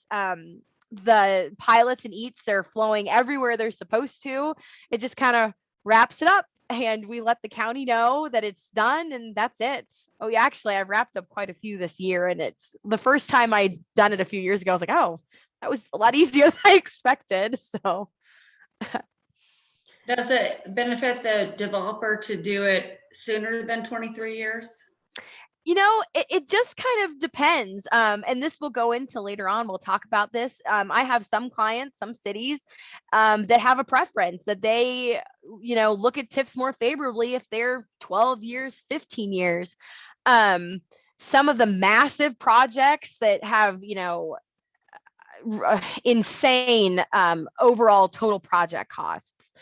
the pilots and eats are flowing everywhere they're supposed to. It just kind of wraps it up, and we let the county know that it's done, and that's it. Oh yeah, actually I've wrapped up quite a few this year, and it's the first time I'd done it a few years ago. I was like, oh, that was a lot easier than I expected. So does it benefit the developer to do it sooner than 23 years? You know, it just kind of depends. And this will go into later on. We'll talk about this. I have some clients, some cities that have a preference that they, you know, look at TIFs more favorably if they're 12 years, 15 years. Some of the massive projects that have, you know, insane overall total project costs.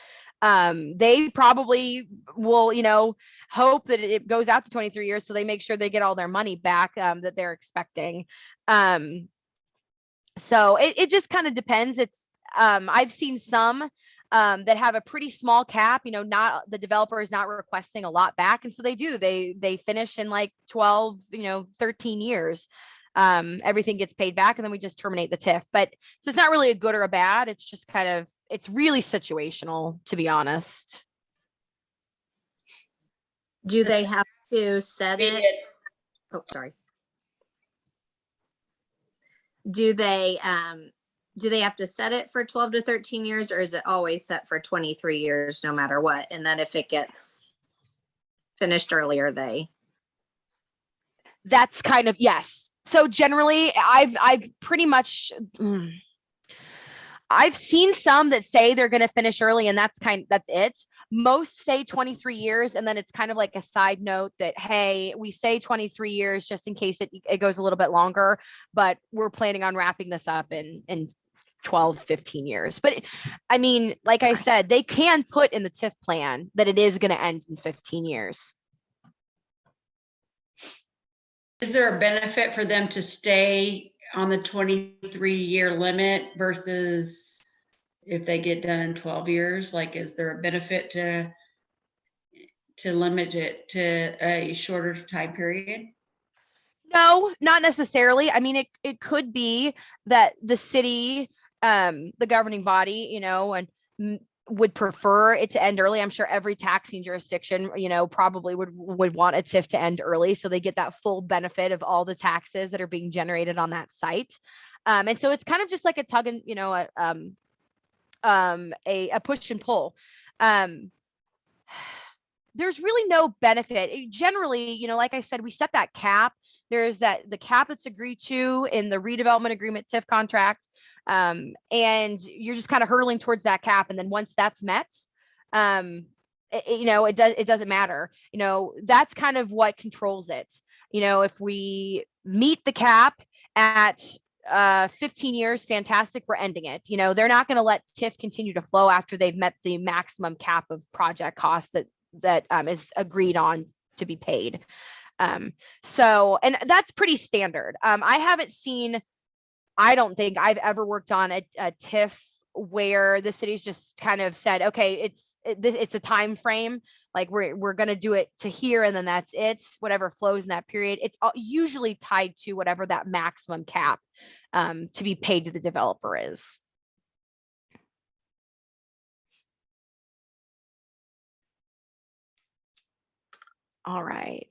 They probably will, you know, hope that it goes out to 23 years so they make sure they get all their money back that they're expecting. So it just kind of depends. It's I've seen some that have a pretty small cap, you know, not the developer is not requesting a lot back, and so they finish in like 12, you know, 13 years. everything gets paid back and then we just terminate the TIF. But so it's not really a good or a bad. It's just kind of, it's really situational, to be honest. Do they have to set it? Oh, sorry. Do they have to set it for 12 to 13 years, or is it always set for 23 years no matter what? And then if it gets finished earlier, That's kind of, yes. So generally I've pretty much, I've seen some that say they're going to finish early and that's it. Most say 23 years. And then it's kind of like a side note that, hey, we say 23 years just in case it goes a little bit longer, but we're planning on wrapping this up in 12, 15 years. But I mean, like I said, they can put in the TIF plan that it is going to end in 15 years. Is there a benefit for them to stay on the 23-year limit versus if they get done in 12 years? Like, is there a benefit to limit it to a shorter time period? No, not necessarily. I mean, it could be that the city, the governing body, you know, and would prefer it to end early. I'm sure every taxing jurisdiction, you know, probably would want a TIF to end early so they get that full benefit of all the taxes that are being generated on that site. And so it's kind of just like a tug and, you know, a push and pull. There's really no benefit. Generally, you know, like I said, we set that cap. There's the cap that's agreed to in the redevelopment agreement TIF contract. And you're just kind of hurtling towards that cap. And then once that's met, you know, it doesn't matter. You know, that's kind of what controls it. You know, if we meet the cap at 15 years, fantastic, we're ending it. You know, they're not going to let TIF continue to flow after they've met the maximum cap of project costs that is agreed on to be paid. So, and that's pretty standard. I don't think I've ever worked on a TIF where the city's just kind of said, okay, it's a time frame. Like we're going to do it to here and then that's it. Whatever flows in that period. It's usually tied to whatever that maximum cap to be paid to the developer is. All right.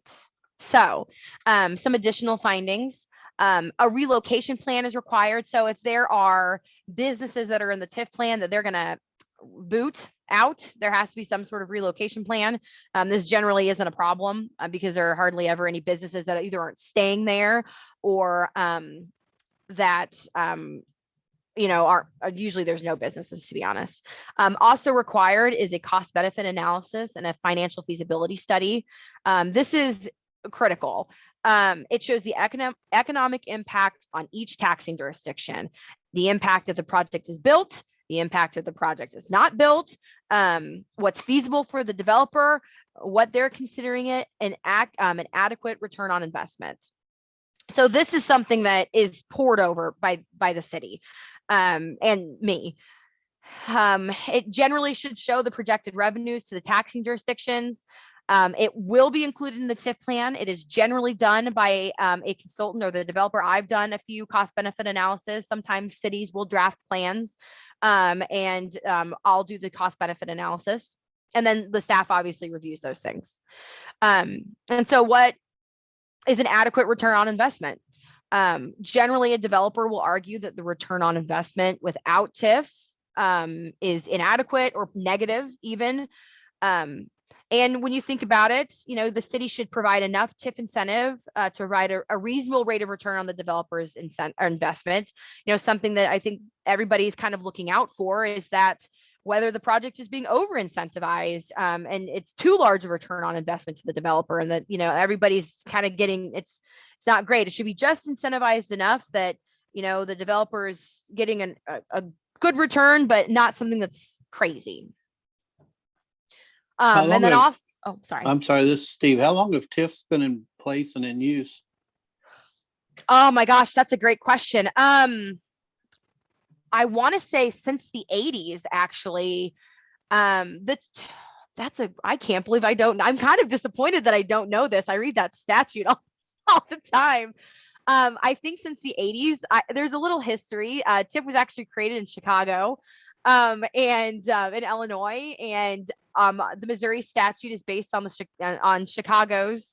So some additional findings. A relocation plan is required. So if there are businesses that are in the TIF plan that they're going to boot out, there has to be some sort of relocation plan. This generally isn't a problem because there are hardly ever any businesses that either aren't staying there or that you know, are usually there's no businesses, to be honest. Also required is a cost benefit analysis and a financial feasibility study. This is critical. It shows the economic impact on each taxing jurisdiction, the impact if the project is built, the impact if the project is not built, what's feasible for the developer, what they're considering it, an adequate return on investment. So this is something that is poured over by the city and me. It generally should show the projected revenues to the taxing jurisdictions. It will be included in the TIF plan. It is generally done by a consultant or the developer. I've done a few cost benefit analysis. Sometimes cities will draft plans and I'll do the cost benefit analysis. And then the staff obviously reviews those things. And so what is an adequate return on investment? Generally, a developer will argue that the return on investment without TIF is inadequate or negative even. And when you think about it, you know, the city should provide enough TIF incentive to provide a reasonable rate of return on the developer's investment. You know, something that I think everybody's kind of looking out for is that whether the project is being over incentivized and it's too large a return on investment to the developer, and that, you know, everybody's kind of getting, it's not great. It should be just incentivized enough that, you know, the developer is getting a good return, but not something that's crazy. And then off. Oh, sorry. I'm sorry, this is Steve. How long have TIFs been in place and in use? Oh my gosh, that's a great question. I want to say since the 80s, actually. I can't believe I'm kind of disappointed that I don't know this. I read that statute all the time. I think since the 80s, there's a little history. TIF was actually created in Chicago, and in Illinois, and the Missouri statute is based on on Chicago's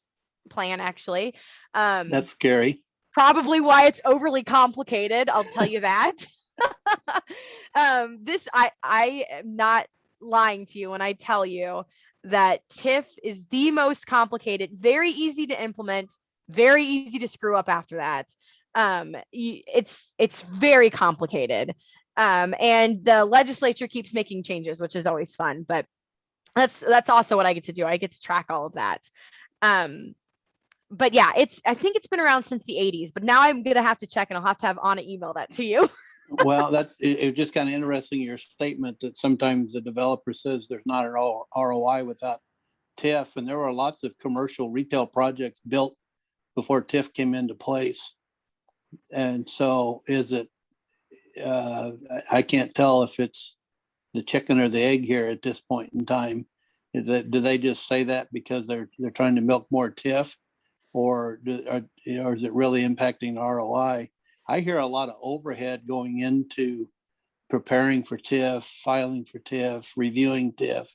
plan, actually. That's scary. Probably why it's overly complicated. I'll tell you that. I am not lying to you when I tell you that TIF is the most complicated, very easy to implement, very easy to screw up after that. It's very complicated. And the legislature keeps making changes, which is always fun, but that's also what I get to do. I get to track all of that. But yeah, I think it's been around since the 80s, but now I'm going to have to check, and I'll have to have Anna email that to you. Well, it's just kind of interesting, your statement that sometimes the developer says there's not an ROI without TIF, and there were lots of commercial retail projects built before TIF came into place. And so is it, I can't tell if it's the chicken or the egg here at this point in time. Do they just say that because they're trying to milk more TIF, or is it really impacting ROI? I hear a lot of overhead going into preparing for TIF, filing for TIF, reviewing TIF.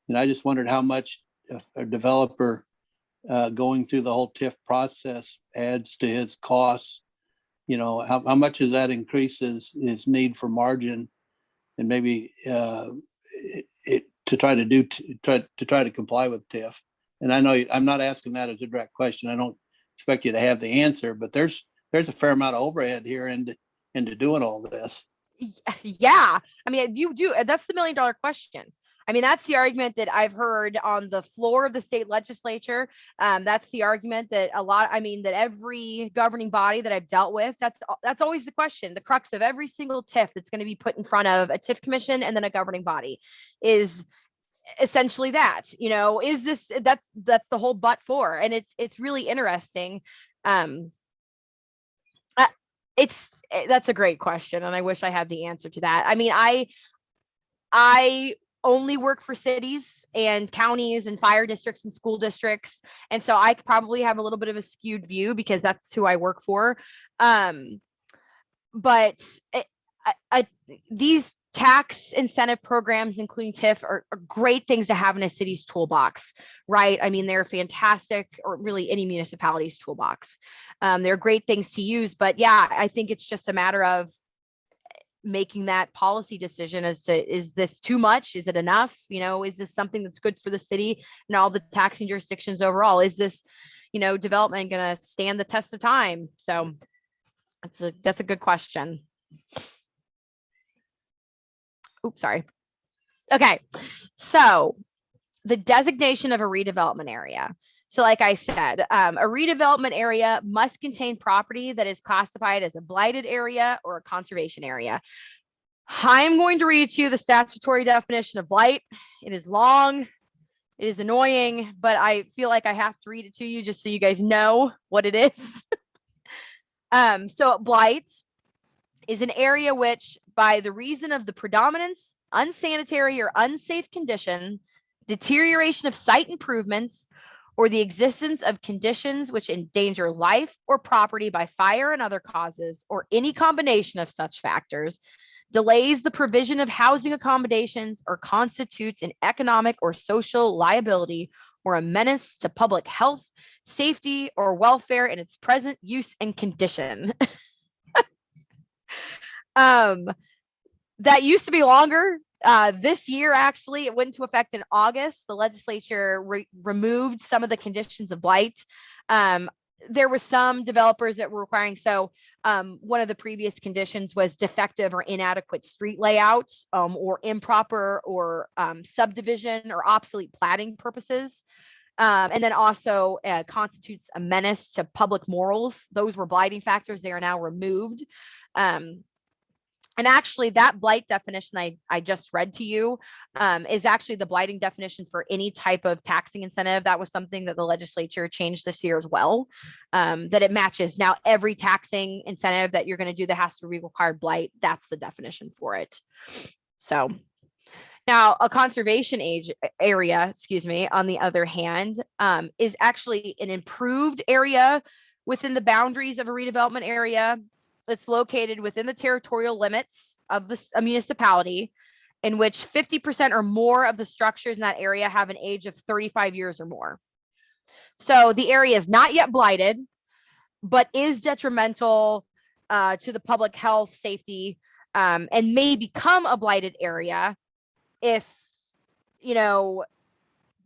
And I just wondered how much a developer going through the whole TIF process adds to his costs. You know, how much does that increases his need for margin, and maybe to try to comply with TIF. And I know I'm not asking that as a direct question. I don't expect you to have the answer, but there's a fair amount of overhead here into doing all this. Yeah, I mean, you do. That's the $1 million question. I mean, that's the argument that I've heard on the floor of the state legislature. That's the argument that that every governing body that I've dealt with, that's always the question. The crux of every single TIF that's going to be put in front of a TIF commission and then a governing body is essentially that, is this, that's the whole but for, and it's really interesting. That's a great question, and I wish I had the answer to that. I mean, I only work for cities and counties and fire districts and school districts, and so I probably have a little bit of a skewed view because that's who I work for. But these tax incentive programs, including TIF, are great things to have in a city's toolbox, right? I mean, they're fantastic, or really any municipality's toolbox. They're great things to use, but yeah, I think it's just a matter of making that policy decision as to, is this too much? Is it enough? Is this something that's good for the city and all the taxing jurisdictions overall? Is this, development going to stand the test of time? So that's a good question. Oops, sorry. Okay, so the designation of a redevelopment area. So like I said, a redevelopment area must contain property that is classified as a blighted area or a conservation area. I'm going to read to you the statutory definition of blight. It is long, it is annoying, but I feel like I have to read it to you just so you guys know what it is. So blight is an area which, by the reason of the predominance, unsanitary or unsafe condition, deterioration of site improvements, or the existence of conditions which endanger life or property by fire and other causes, or any combination of such factors, delays the provision of housing accommodations, or constitutes an economic or social liability or a menace to public health, safety, or welfare in its present use and condition. That used to be longer. This year, actually, it went into effect in August. The legislature removed some of the conditions of blight. There were some developers that were requiring, so one of the previous conditions was defective or inadequate street layout, or improper or subdivision or obsolete platting purposes. And then also constitutes a menace to public morals. Those were blighting factors. They are now removed. And actually, that blight definition I just read to you is actually the blighting definition for any type of taxing incentive. That was something that the legislature changed this year as well, that it matches. Now, every taxing incentive that you're going to do that has to be required blight, that's the definition for it. So now a conservation area, on the other hand, is actually an improved area within the boundaries of a redevelopment area. It's located within the territorial limits of a municipality in which 50% or more of the structures in that area have an age of 35 years or more. So the area is not yet blighted, but is detrimental to the public health, safety, and may become a blighted area if, you know,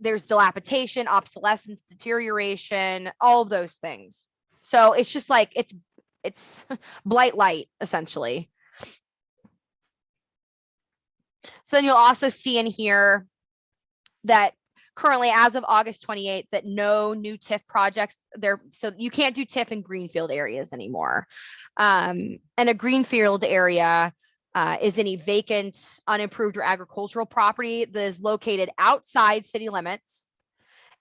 there's dilapidation, obsolescence, deterioration, all of those things. So it's just like, it's blight light, essentially. So then you'll also see in here that currently, as of August 28th, that no new TIF projects there. So you can't do TIF in greenfield areas anymore. And a greenfield area is any vacant, unimproved or agricultural property that is located outside city limits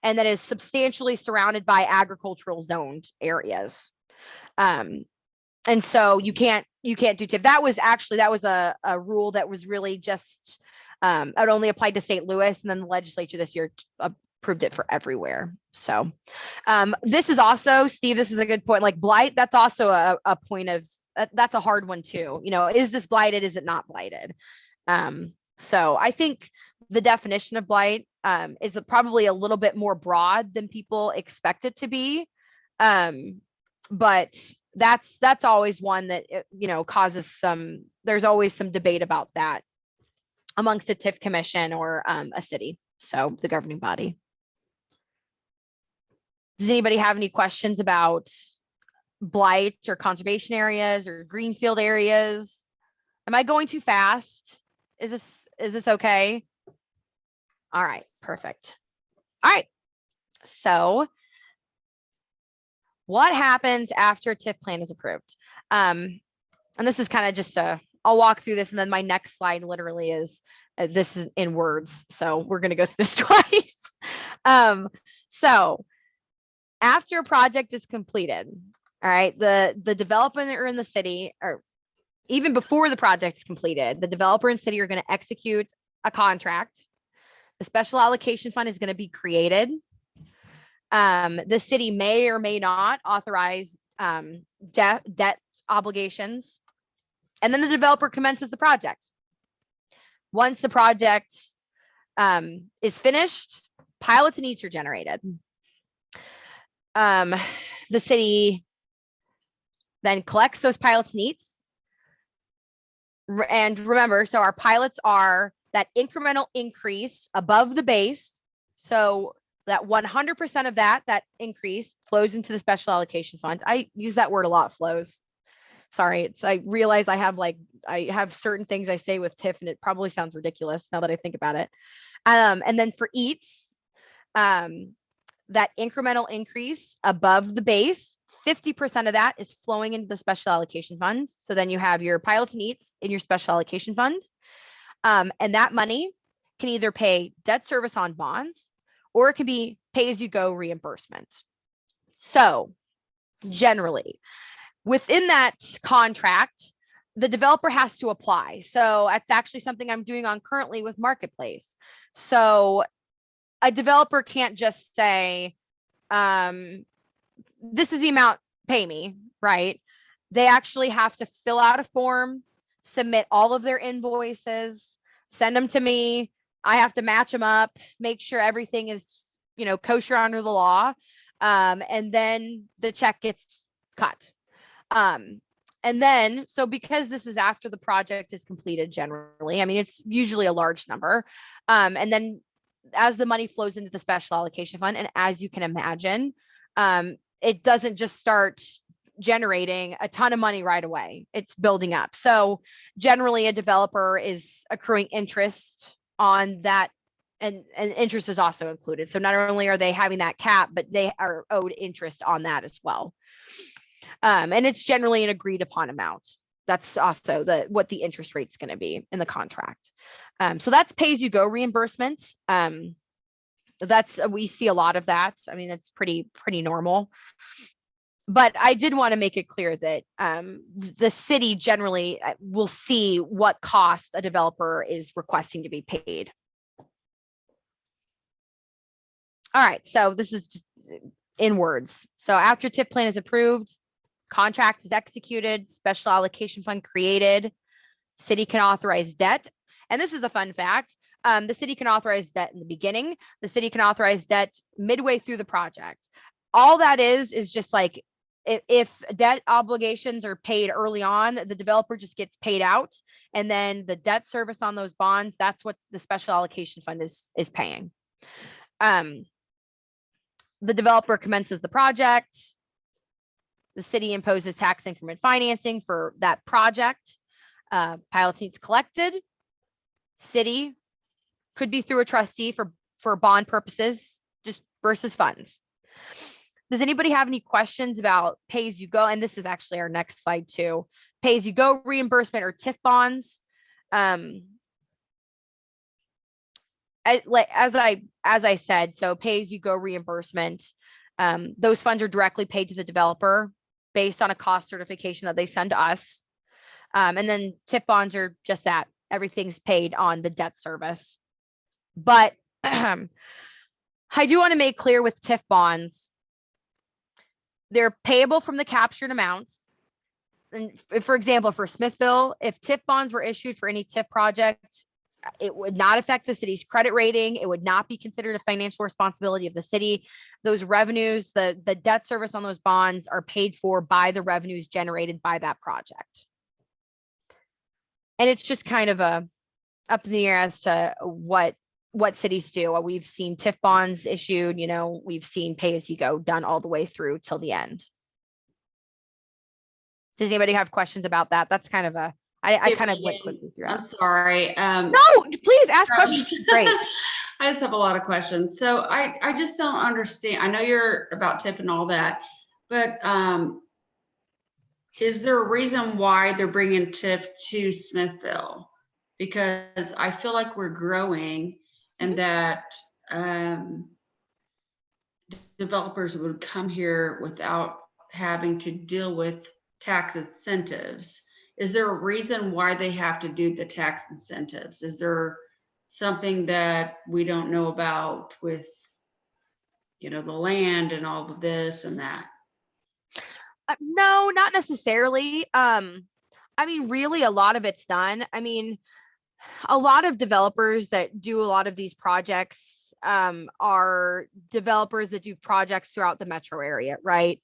and that is substantially surrounded by agricultural zoned areas. And so you can't do TIF. That was a rule that was really just, it only applied to St. Louis, and then the legislature this year approved it for everywhere. So this is also, Steve, this is a good point. Like blight, that's also a point of, that's a hard one too. You know, is this blighted? Is it not blighted? So I think the definition of blight is probably a little bit more broad than people expect it to be. But that's always one that, you know, causes there's always some debate about that amongst a Tif Commission or a city, so the governing body. Does anybody have any questions about blight or conservation areas or greenfield areas? Am I going too fast? Is this okay? All right, perfect. All right, so what happens after a TIF plan is approved? And this is kind of just I'll walk through this, and then my next slide literally is, this is in words. So we're going to go through this twice. So after a project is completed, all right, the developer in the city, or even before the project is completed, the developer and city are going to execute a contract. The special allocation fund is going to be created. The city may or may not authorize debt obligations, and then the developer commences the project. Once the project is finished, pilots and eats are generated. The city then collects those pilots and eats. And remember, so our pilots are that incremental increase above the base. So that 100% of that increase flows into the special allocation fund. I use that word a lot, flows. Sorry, I realize I have certain things I say with TIF, and it probably sounds ridiculous now that I think about it. And then for eats, that incremental increase above the base, 50% of that is flowing into the special allocation fund. So then you have your pilots and eats in your special allocation fund. And that money can either pay debt service on bonds, or it can be pay-as-you-go reimbursement. So generally, within that contract, the developer has to apply. So that's actually something I'm doing on currently with Marketplace. So a developer can't just say, this is the amount, pay me, right? They actually have to fill out a form, submit all of their invoices, send them to me. I have to match them up, make sure everything is, you know, kosher under the law. And then the check gets cut. And then, so because this is after the project is completed generally, I mean, it's usually a large number. And then as the money flows into the special allocation fund, and as you can imagine, it doesn't just start generating a ton of money right away. It's building up. So generally a developer is accruing interest on that, and interest is also included. So not only are they having that cap, but they are owed interest on that as well. And it's generally an agreed upon amount. That's also what the interest rate is going to be in the contract. So that's pay-as-you-go reimbursement. We see a lot of that. I mean, it's pretty normal. But I did want to make it clear that the city generally will see what cost a developer is requesting to be paid. All right, so this is just in words. So after TIF plan is approved, contract is executed, special allocation fund created, city can authorize debt. And this is a fun fact. The city can authorize debt in the beginning. The city can authorize debt midway through the project. All that is just like, if debt obligations are paid early on, the developer just gets paid out. And then the debt service on those bonds, that's what the special allocation fund is paying. The developer commences the project. The city imposes tax increment financing for that project. Pilots needs collected. City could be through a trustee for bond purposes, just versus funds. Does anybody have any questions about pay as you go? And this is actually our next slide too. Pay as you go reimbursement or TIF bonds. As I said, so pay as you go reimbursement, those funds are directly paid to the developer based on a cost certification that they send to us. And then TIF bonds are just that, everything's paid on the debt service. But I do want to make clear with TIF bonds, they're payable from the captured amounts. And for example, for Smithville, if TIF bonds were issued for any TIF project, it would not affect the city's credit rating. It would not be considered a financial responsibility of the city. Those revenues, the debt service on those bonds are paid for by the revenues generated by that project. And it's just kind of a up in the air as to what cities do. We've seen TIF bonds issued, we've seen pay as you go done all the way through till the end. Does anybody have questions about that? That's kind of I kind of went quickly through I'm that. sorry. No, please ask questions. It's great. I just have a lot of questions. So I just don't understand. I know you're about TIF and all that, but is there a reason why they're bringing TIF to Smithville? Because I feel like we're growing and that developers would come here without having to deal with tax incentives. Is there a reason why they have to do the tax incentives? Is there something that we don't know about with, the land and all of this and that? No, not necessarily. Really, a lot of it's done. A lot of developers that do a lot of these projects are developers that do projects throughout the metro area, right?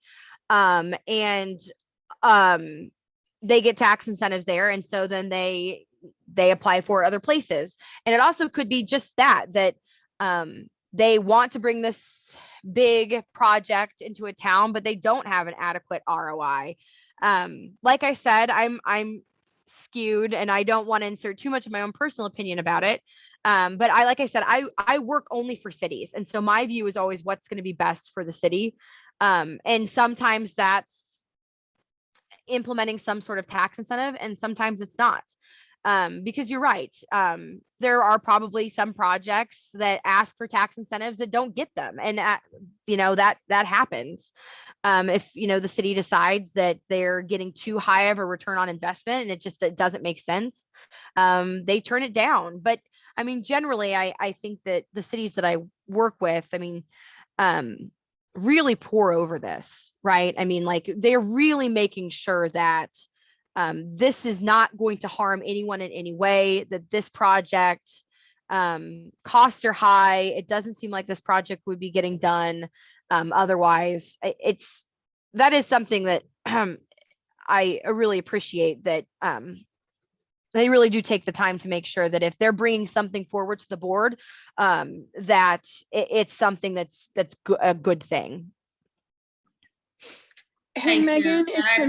They get tax incentives there, and so then they apply for other places. And it also could be just that they want to bring this big project into a town, but they don't have an adequate ROI. Like I said, I'm skewed and I don't want to insert too much of my own personal opinion about it. But like I said, I work only for cities. And so my view is always what's going to be best for the city. And sometimes that's implementing some sort of tax incentive and sometimes it's not. Because you're right. There are probably some projects that ask for tax incentives that don't get them. And that happens. If the city decides that they're getting too high of a return on investment and it doesn't make sense, they turn it down. But generally, I think that the cities that I work with, really pour over this, right? They're really making sure that this is not going to harm anyone in any way, that this project costs are high. It doesn't seem like this project would be getting done otherwise. That is something that I really appreciate, that they really do take the time to make sure that if they're bringing something forward to the board, that it's something that's a good thing. Hey, Megan, and I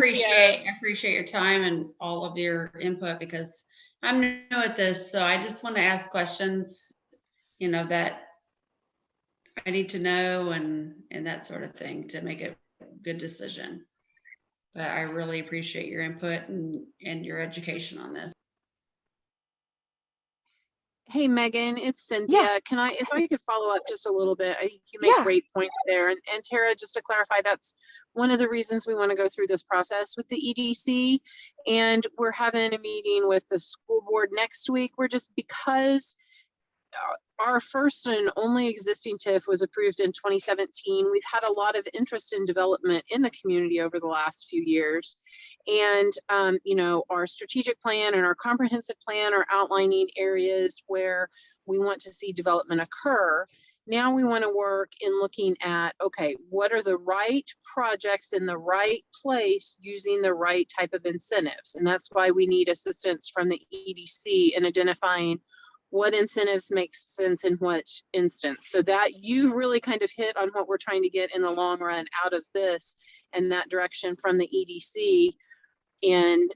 appreciate your time and all of your input, because I'm new at this, so I just want to ask questions, that I need to know and that sort of thing to make a good decision. But I really appreciate your input and your education on this. Hey, Megan, it's Cynthia. Yeah. If I could follow up just a little bit, I think you make great points there. And Tara, just to clarify, that's one of the reasons we want to go through this process with the EDC. And we're having a meeting with the school board next week. We're just, because our first and only existing TIF was approved in 2017. We've had a lot of interest in development in the community over the last few years. And, you know, our strategic plan and our comprehensive plan are outlining areas where we want to see development occur. Now we want to work in looking at, okay, what are the right projects in the right place using the right type of incentives? And that's why we need assistance from the EDC in identifying what incentives make sense in what instance. So that you've really kind of hit on what we're trying to get in the long run out of this and that direction from the EDC. And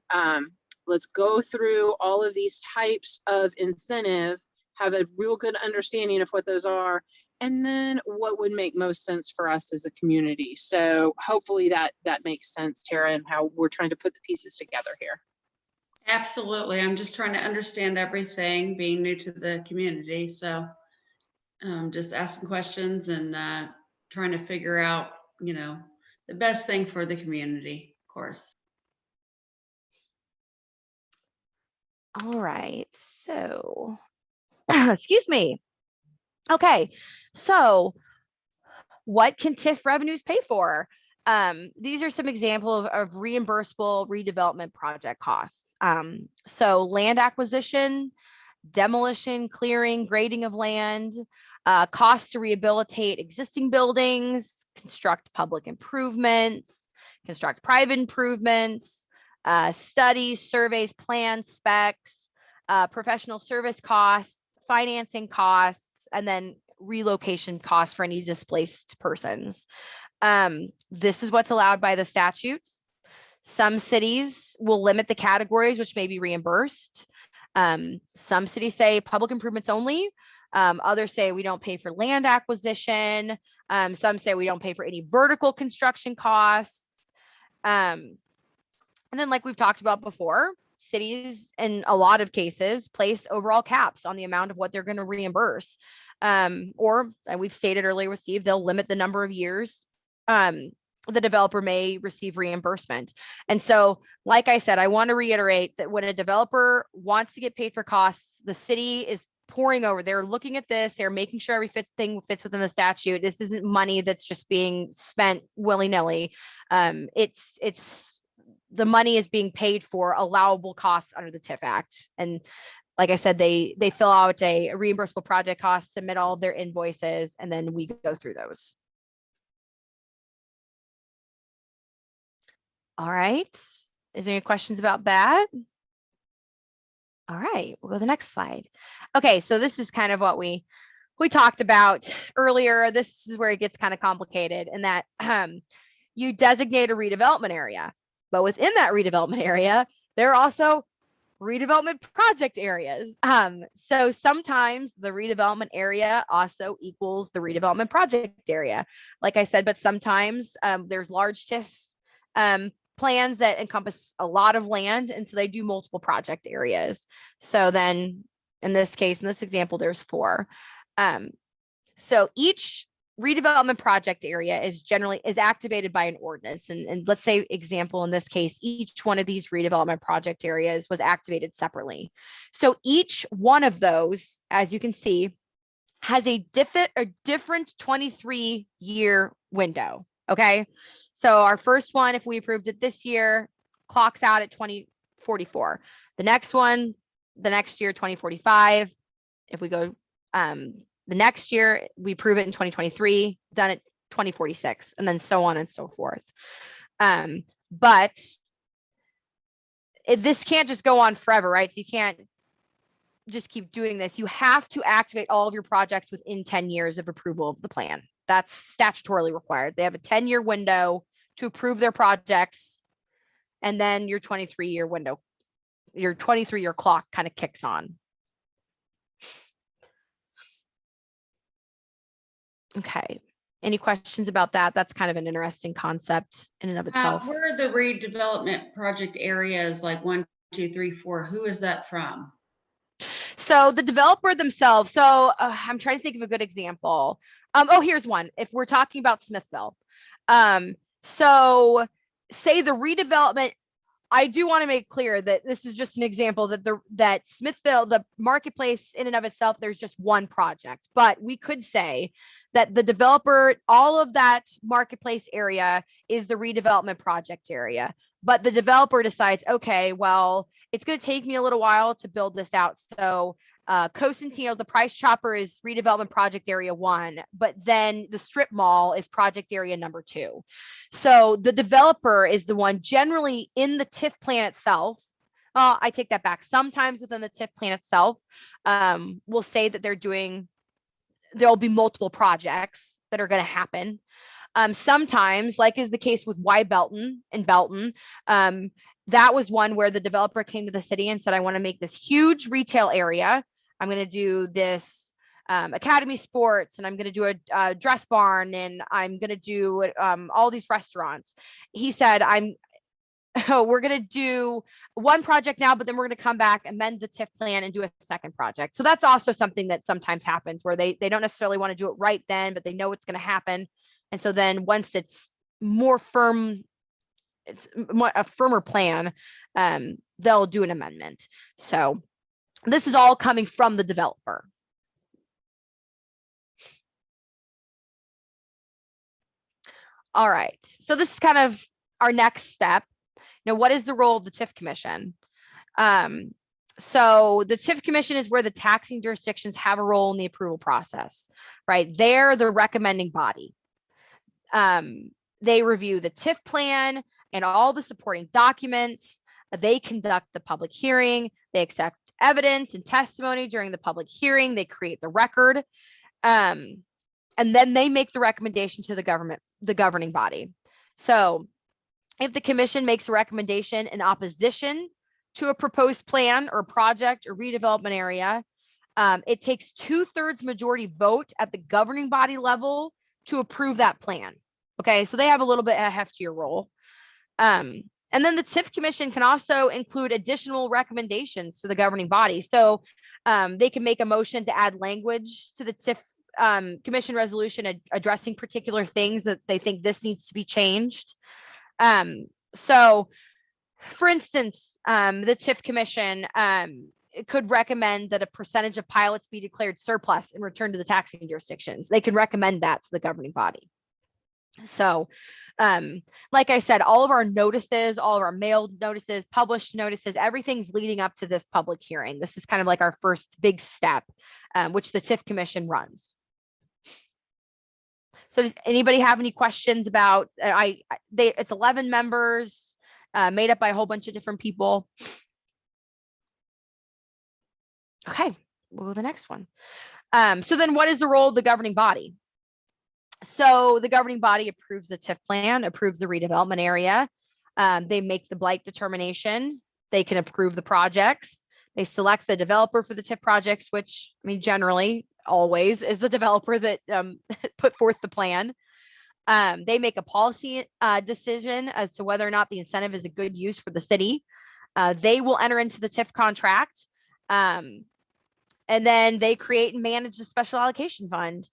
let's go through all of these types of incentive, have a real good understanding of what those are, and then what would make most sense for us as a community. So hopefully that makes sense, Tara, and how we're trying to put the pieces together here. Absolutely. I'm just trying to understand everything, being new to the community. So just asking questions and trying to figure out, you know, the best thing for the community, of course. All right, so excuse me. Okay, so what can TIF revenues pay for? These are some examples of reimbursable redevelopment project costs. So land acquisition, demolition, clearing, grading of land, costs to rehabilitate existing buildings, construct public improvements, construct private improvements, studies, surveys, plans, specs, professional service costs, financing costs, and then relocation costs for any displaced persons. This is what's allowed by the statutes. Some cities will limit the categories which may be reimbursed. Some cities say public improvements only. Others say we don't pay for land acquisition. Some say we don't pay for any vertical construction costs. And then, like we've talked about before, cities in a lot of cases place overall caps on the amount of what they're going to reimburse. Or we've stated earlier with Steve, they'll limit the number of years the developer may receive reimbursement. And so, like I said, I want to reiterate that when a developer wants to get paid for costs, the city is pouring over. They're looking at this. They're making sure everything fits within the statute. This isn't money that's just being spent willy-nilly. It's the money is being paid for allowable costs under the TIF Act. And like I said, they fill out a reimbursable project cost, submit all of their invoices, and then we go through those. All right. Is there any questions about that? All right, we'll go to the next slide. Okay, so this is kind of what we talked about earlier. This is where it gets kind of complicated, in that you designate a redevelopment area, but within that redevelopment area, there are also redevelopment project areas. So sometimes the redevelopment area also equals the redevelopment project area, like I said, but sometimes there's large TIF plans that encompass a lot of land, and so they do multiple project areas. So then in this case, in this example, there's 4. So each redevelopment project area is activated by an ordinance. And let's say, example, in this case, each one of these redevelopment project areas was activated separately. So each one of those, as you can see, has a different 23-year window. Okay. So our first one, if we approved it this year, clocks out at 2044. The next one, the next year, 2045. If we go the next year, we approve it in 2023, done at 2046, and then so on and so forth. But this can't just go on forever, right? So you can't just keep doing this. You have to activate all of your projects within 10 years of approval of the plan. That's statutorily required. They have a 10-year window to approve their projects, and then your 23-year window, your 23-year clock kind of kicks on. Okay. Any questions about that? That's kind of an interesting concept in and of itself. Where are the redevelopment project areas, like 1, 2, 3, 4? Who is that from? So the developer themselves. So I'm trying to think of a good example. Oh, here's one. If we're talking about Smithville. So say the redevelopment I do want to make clear that this is just an example that Smithfield, the marketplace in and of itself, there's just one project, but we could say that the developer, all of that marketplace area is the redevelopment project area, but the developer decides, okay, well, it's going to take me a little while to build this out. So Cosentino, the Price Chopper is redevelopment project area 1, but then the strip mall is project area number 2. So the developer is the one generally in the TIF plan itself. I take that back. Sometimes within the TIF plan itself, we'll say that there'll be multiple projects that are going to happen. Sometimes, like is the case with Y Belton and Belton, that was one where the developer came to the city and said, I want to make this huge retail area. I'm going to do this Academy Sports, and I'm going to do a dress barn, and I'm going to do all these restaurants. He said, we're going to do one project now, but then we're going to come back, amend the TIF plan, and do a second project. So that's also something that sometimes happens where they don't necessarily want to do it right then, but they know it's going to happen. And so then once it's more firm, it's a firmer plan, they'll do an amendment. So this is all coming from the developer. All right, so this is kind of our next step. Now, what is the role of the TIF Commission? So the TIF Commission is where the taxing jurisdictions have a role in the approval process, right? They're the recommending body. They review the TIF plan and all the supporting documents. They conduct the public hearing. They accept evidence and testimony during the public hearing. They create the record. And then they make the recommendation to the governing body. So if the commission makes a recommendation in opposition to a proposed plan or project or redevelopment area, it takes 2/3 majority vote at the governing body level to approve that plan. Okay, so they have a little bit of a heftier role. And then the TIF Commission can also include additional recommendations to the governing body. So they can make a motion to add language to the TIF Commission resolution addressing particular things that they think this needs to be changed. So for instance, the TIF Commission it could recommend that a percentage of pilots be declared surplus and returned to the taxing jurisdictions. They can recommend that to the governing body. So like I said, all of our notices, all of our mailed notices, published notices, everything's leading up to this public hearing. This is kind of like our first big step, which the TIF Commission runs. So does anybody have any questions about, it's 11 members made up by a whole bunch of different people. Okay, we'll go to the next one. So then what is the role of the governing body? So the governing body approves the TIF plan, approves the redevelopment area. They make the blight determination. They can approve the projects. They select the developer for the TIF projects, which, I mean, generally always is the developer that put forth the plan. They make a policy decision as to whether or not the incentive is a good use for the city. They will enter into the TIF contract. And then they create and manage the special allocation fund.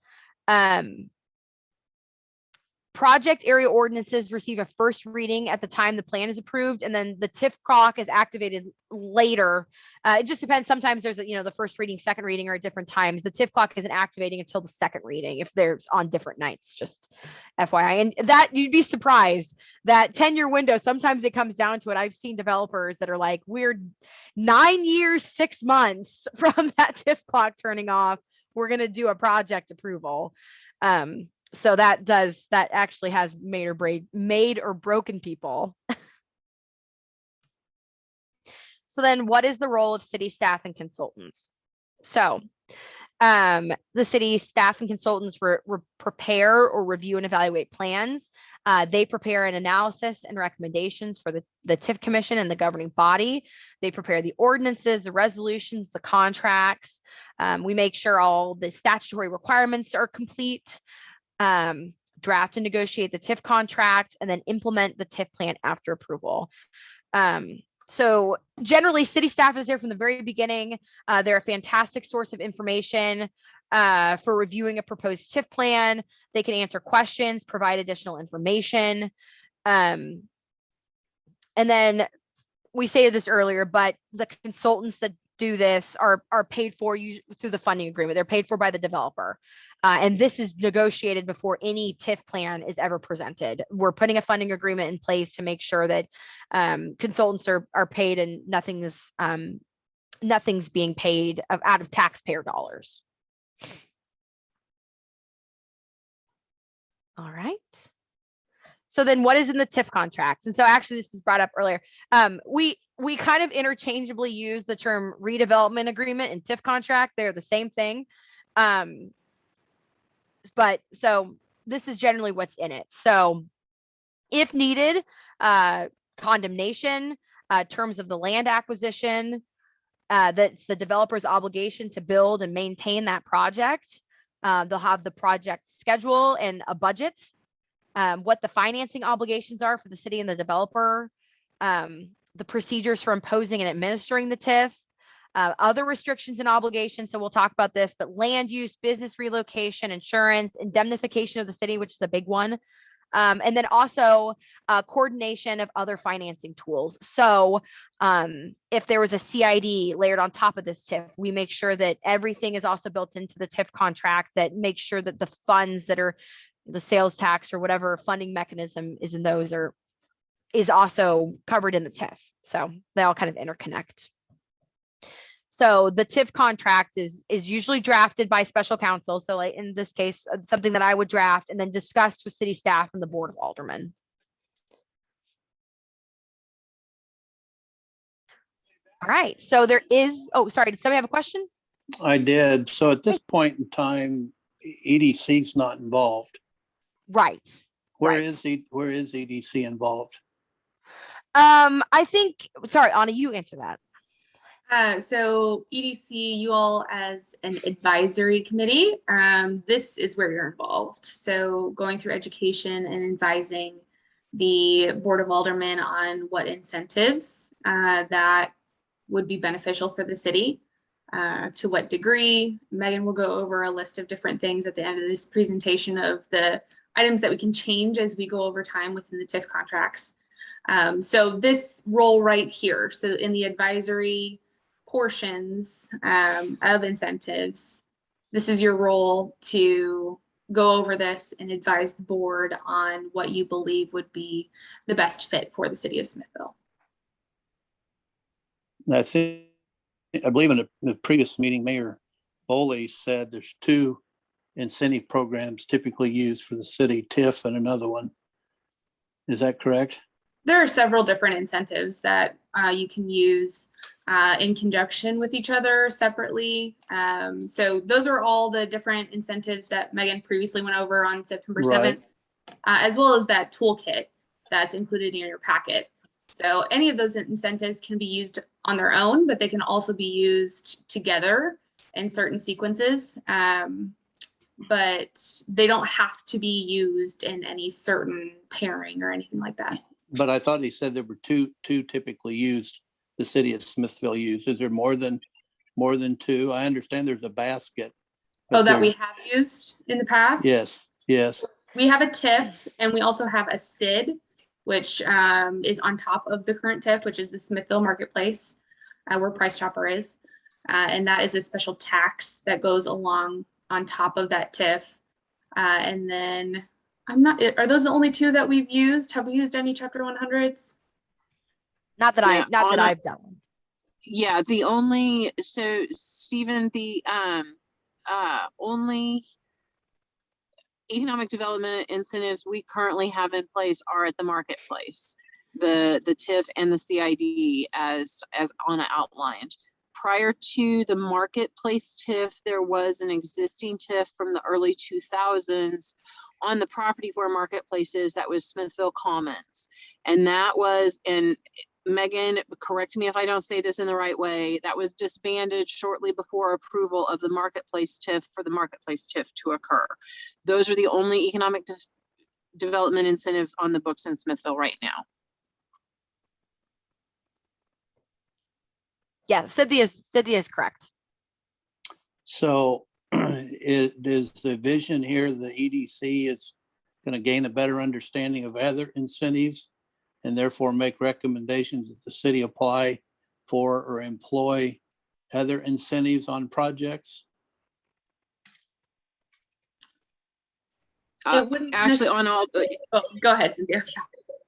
Project area ordinances receive a first reading at the time the plan is approved, and then the TIF clock is activated later. It just depends. Sometimes there's the first reading, second reading are at different times. The TIF clock isn't activating until the second reading if there's on different nights, just FYI. And that you'd be surprised that 10-year window, sometimes it comes down to it. I've seen developers that are like, we're 9 years, 6 months from that TIF clock turning off. We're going to do a project approval. So that actually has made or broken people. So then what is the role of city staff and consultants? So the city staff and consultants prepare or review and evaluate plans. They prepare an analysis and recommendations for the TIF Commission and the governing body. They prepare the ordinances, the resolutions, the contracts. We make sure all the statutory requirements are complete. Draft and negotiate the TIF contract, and then implement the TIF plan after approval. So generally, city staff is there from the very beginning. They're a fantastic source of information for reviewing a proposed TIF plan. They can answer questions, provide additional information. And then we stated this earlier, but the consultants that do this are paid for through the funding agreement. They're paid for by the developer. And this is negotiated before any TIF plan is ever presented. We're putting a funding agreement in place to make sure that consultants are paid and nothing's being paid out of taxpayer dollars. All right. So then what is in the TIF contracts? And so actually this was brought up earlier. We kind of interchangeably use the term redevelopment agreement and TIF contract. They're the same thing. But so this is generally what's in it. So if needed, condemnation, terms of the land acquisition, that's the developer's obligation to build and maintain that project. They'll have the project schedule and a budget, what the financing obligations are for the city and the developer, the procedures for imposing and administering the TIF, other restrictions and obligations. So we'll talk about this, but land use, business relocation, insurance, indemnification of the city, which is a big one. And then also coordination of other financing tools. So if there was a CID layered on top of this TIF, we make sure that everything is also built into the TIF contract that makes sure that the funds that are the sales tax or whatever funding mechanism is in those is also covered in the TIF. So they all kind of interconnect. So the TIF contract is usually drafted by special counsel. So like in this case, something that I would draft and then discussed with city staff and the Board of Aldermen. All right, so there is, oh, sorry, did somebody have a question? I did. So at this point in time, EDC is not involved. Right. Where is EDC involved? I think, sorry, Anna, you answer that. So EDC, you all as an advisory committee, this is where you're involved. So going through education and advising the Board of Aldermen on what incentives that would be beneficial for the city, to what degree. Megan will go over a list of different things at the end of this presentation of the items that we can change as we go over time within the TIF contracts. So this role right here, so in the advisory portions of incentives, this is your role to go over this and advise the board on what you believe would be the best fit for the city of Smithville. That's it. I believe in the previous meeting, Mayor Boley said there's two incentive programs typically used for the city, TIF and another one. Is that correct? There are several different incentives that you can use in conjunction with each other separately. So those are all the different incentives that Megan previously went over on September 7th, as well as that toolkit that's included in your packet. So any of those incentives can be used on their own, but they can also be used together in certain sequences. But they don't have to be used in any certain pairing or anything like that. But I thought he said there were two typically used, the city of Smithville used. Is there more than two? I understand there's a basket. Oh, that we have used in the past? Yes, yes. We have a TIF and we also have a SID, which is on top of the current TIF, which is the Smithfield Marketplace, where Price Chopper is. And that is a special tax that goes along on top of that TIF. And then are those the only two that we've used? Have we used any Chapter 100s? Not that I've done. Yeah, the only, so Stephen, the only economic development incentives we currently have in place are at the marketplace, the TIF and the CID as Anna outlined. Prior to the marketplace TIF, there was an existing TIF from the early 2000s on the property where marketplace is, that was Smithville Commons. And that was, and Megan, correct me if I don't say this in the right way, that was disbanded shortly before approval of the marketplace TIF for the marketplace TIF to occur. Those are the only economic development incentives on the books in Smithville right now. Yeah, Cynthia is correct. So is the vision here the EDC is going to gain a better understanding of other incentives and therefore make recommendations that the city apply for or employ other incentives on projects. It wouldn't Actually, on all, Oh, go ahead, Cynthia.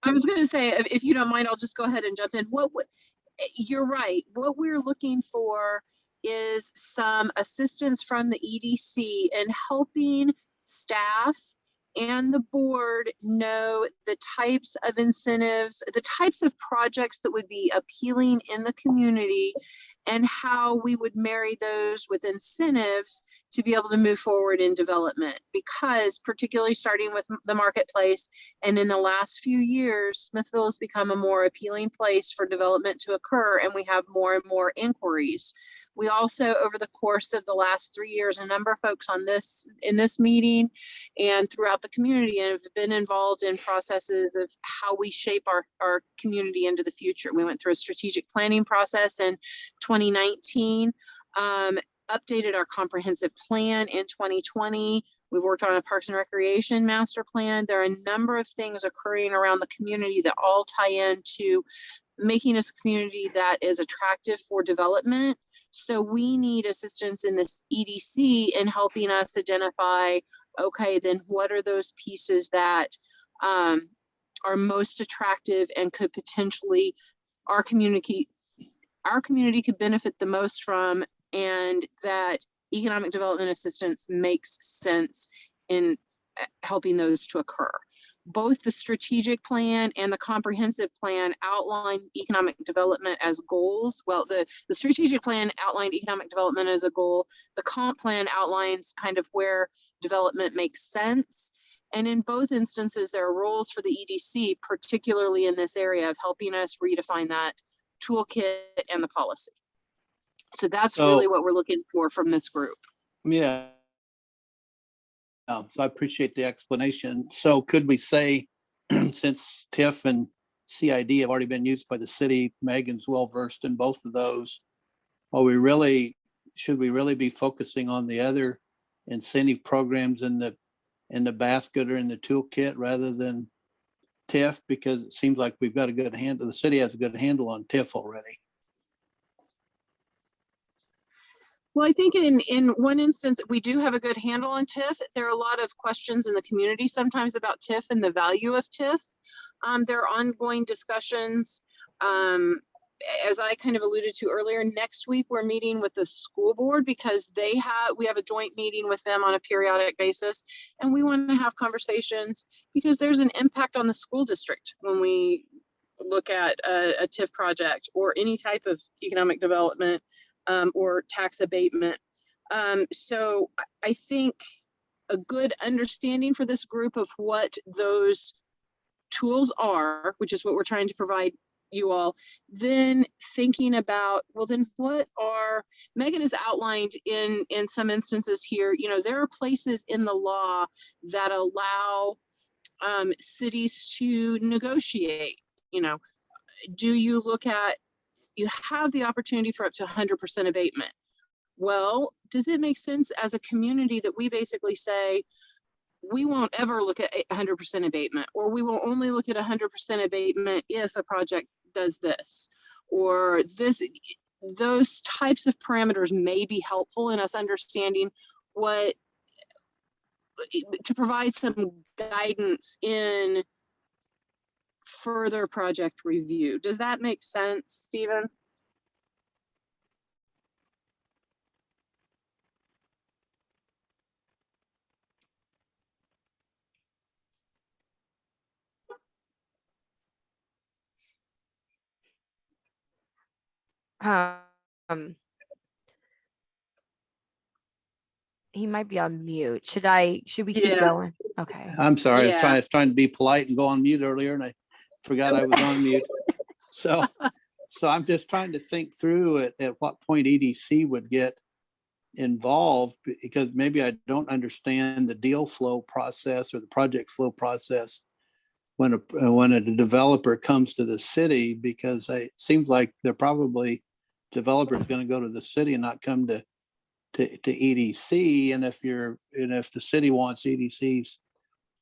I was going to say, if you don't mind, I'll just go ahead and jump in. You're right. What we're looking for is some assistance from the EDC in helping staff and the board know the types of incentives, the types of projects that would be appealing in the community, and how we would marry those with incentives to be able to move forward in development. Because particularly starting with the marketplace, and in the last few years, Smithville has become a more appealing place for development to occur, and we have more and more inquiries. We also, over the course of the last 3 years, a number of folks in this meeting and throughout the community have been involved in processes of how we shape our community into the future. We went through a strategic planning process in 2019, updated our comprehensive plan in 2020. We've worked on a Parks and Recreation master plan. There are a number of things occurring around the community that all tie into making us a community that is attractive for development. So we need assistance in this EDC in helping us identify, okay, then what are those pieces that are most attractive and could potentially our community could benefit the most from, and that economic development assistance makes sense in helping those to occur. Both the strategic plan and the comprehensive plan outline economic development as goals. Well, the strategic plan outlined economic development as a goal. The comp plan outlines kind of where development makes sense. And in both instances, there are roles for the EDC, particularly in this area of helping us redefine that toolkit and the policy. So that's really what we're looking for from this group. Yeah. So I appreciate the explanation. So could we say, since TIF and CID have already been used by the city, Megan's well versed in both of those, should we really be focusing on the other incentive programs in the basket or in the toolkit rather than TIF? Because it seems like we've got a good handle. The city has a good handle on TIF already. Well, I think in one instance, we do have a good handle on TIF. There are a lot of questions in the community sometimes about TIF and the value of TIF. There are ongoing discussions. As I kind of alluded to earlier, next week we're meeting with the school board because we have a joint meeting with them on a periodic basis, and we want to have conversations because there's an impact on the school district when we look at a TIF project or any type of economic development or tax abatement. So I think a good understanding for this group of what those tools are, which is what we're trying to provide you all, then thinking about, well, then what are, Megan has outlined in some instances here, there are places in the law that allow cities to negotiate. Do you look at, you have the opportunity for up to 100% abatement. Well, does it make sense as a community that we basically say, we won't ever look at 100% abatement, or we will only look at 100% abatement if a project does this, or this? Those types of parameters may be helpful in us understanding to provide some guidance in further project review. Does that make sense, Stephen? He might be on mute. Should we keep going? Okay. I'm sorry. Yeah. I was trying to be polite and go on mute earlier, and I forgot I was on mute. So I'm just trying to think through at what point EDC would get involved, because maybe I don't understand the deal flow process or the project flow process when a developer comes to the city, because it seems like they're probably developers going to go to the city and not come to EDC. And if the city wants EDC's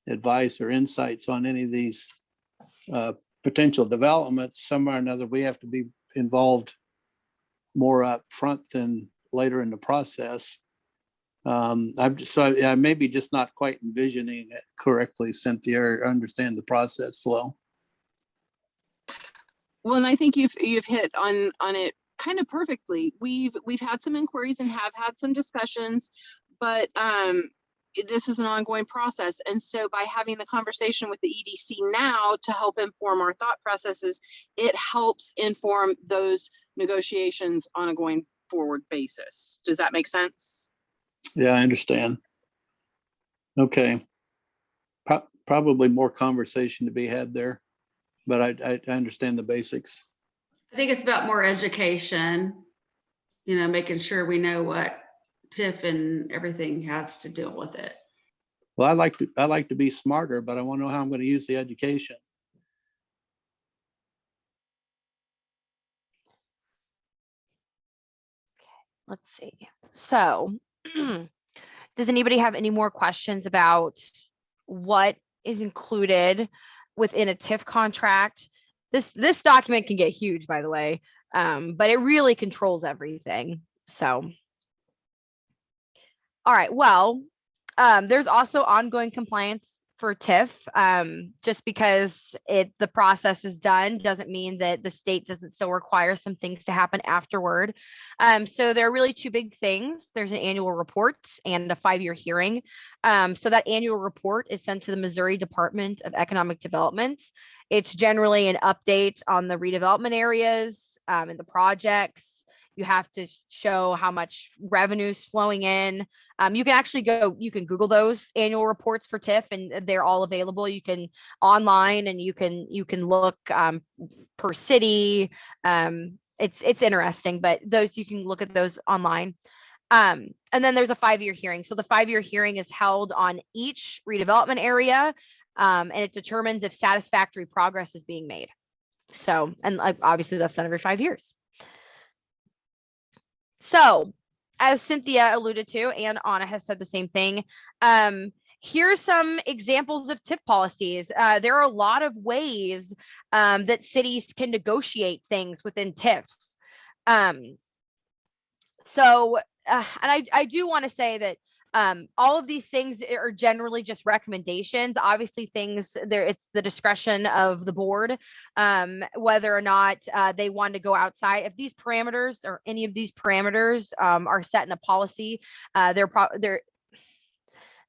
advice or insights on any of these potential developments, somewhere or another, we have to be involved more up front than later in the process. I maybe just not quite envisioning it correctly, Cynthia, or understand the process flow. Well, and I think you've hit on it kind of perfectly. We've had some inquiries and have had some discussions, but this is an ongoing process. And so by having the conversation with the EDC now to help inform our thought processes, it helps inform those negotiations on a going forward basis. Does that make sense? Yeah, I understand. Okay. Probably more conversation to be had there, but I understand the basics. I think it's about more education, you know, making sure we know what TIF and everything has to deal with it. Well, I like to be smarter, but I want to know how I'm going to use the education. Let's see. So does anybody have any more questions about what is included within a TIF contract? This document can get huge, by the way, but it really controls everything. So, all right, well, there's also ongoing compliance for TIF. Just because the process is done doesn't mean that the state doesn't still require some things to happen afterward. So there are really two big things. There's an annual report and a 5-year hearing. So that annual report is sent to the Missouri Department of Economic Development. It's generally an update on the redevelopment areas and the projects. You have to show how much revenue is flowing in. You can actually you can Google those annual reports for TIF, and they're all available. You can online, and you can look per city. It's interesting, but you can look at those online. And then there's a 5-year hearing. So the 5-year hearing is held on each redevelopment area, and it determines if satisfactory progress is being made. So, and obviously that's done every 5 years. So, as Cynthia alluded to, and Anna has said the same thing, here's some examples of TIF policies. There are a lot of ways that cities can negotiate things within TIFs. And I do want to say that all of these things are generally just recommendations. Obviously, it's the discretion of the board whether or not they want to go outside. If these parameters or any of these parameters are set in a policy,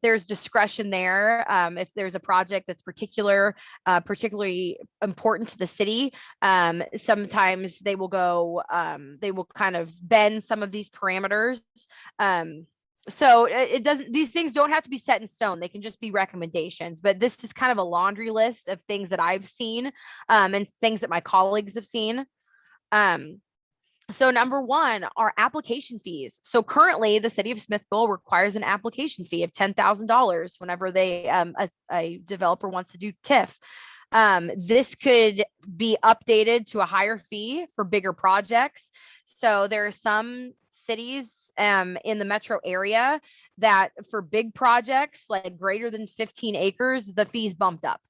there's discretion there. If there's a project that's particularly important to the city, sometimes they will kind of bend some of these parameters. So these things don't have to be set in stone. They can just be recommendations, but this is kind of a laundry list of things that I've seen and things that my colleagues have seen. So number one are application fees. So currently the city of Smithville requires an application fee of $10,000 whenever a developer wants to do TIF. This could be updated to a higher fee for bigger projects. So there are some cities in the metro area that for big projects like greater than 15 acres, the fees bumped up.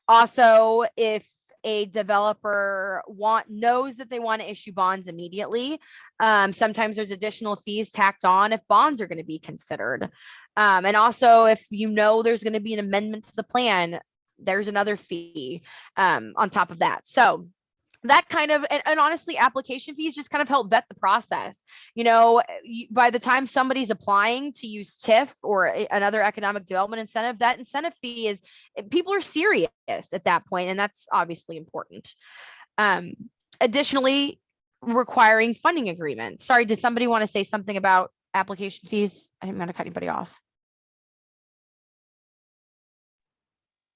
Also, if a developer knows that they want to issue bonds immediately, sometimes there's additional fees tacked on if bonds are going to be considered. And also, if you know there's going to be an amendment to the plan, there's another fee on top of that. So that kind of, and honestly, application fees just kind of help vet the process. You know, by the time somebody's applying to use TIF or another economic development incentive, that incentive fee people are serious at that point, and that's obviously important. Additionally, requiring funding agreements. Sorry, did somebody want to say something about application fees? I didn't want to cut anybody off.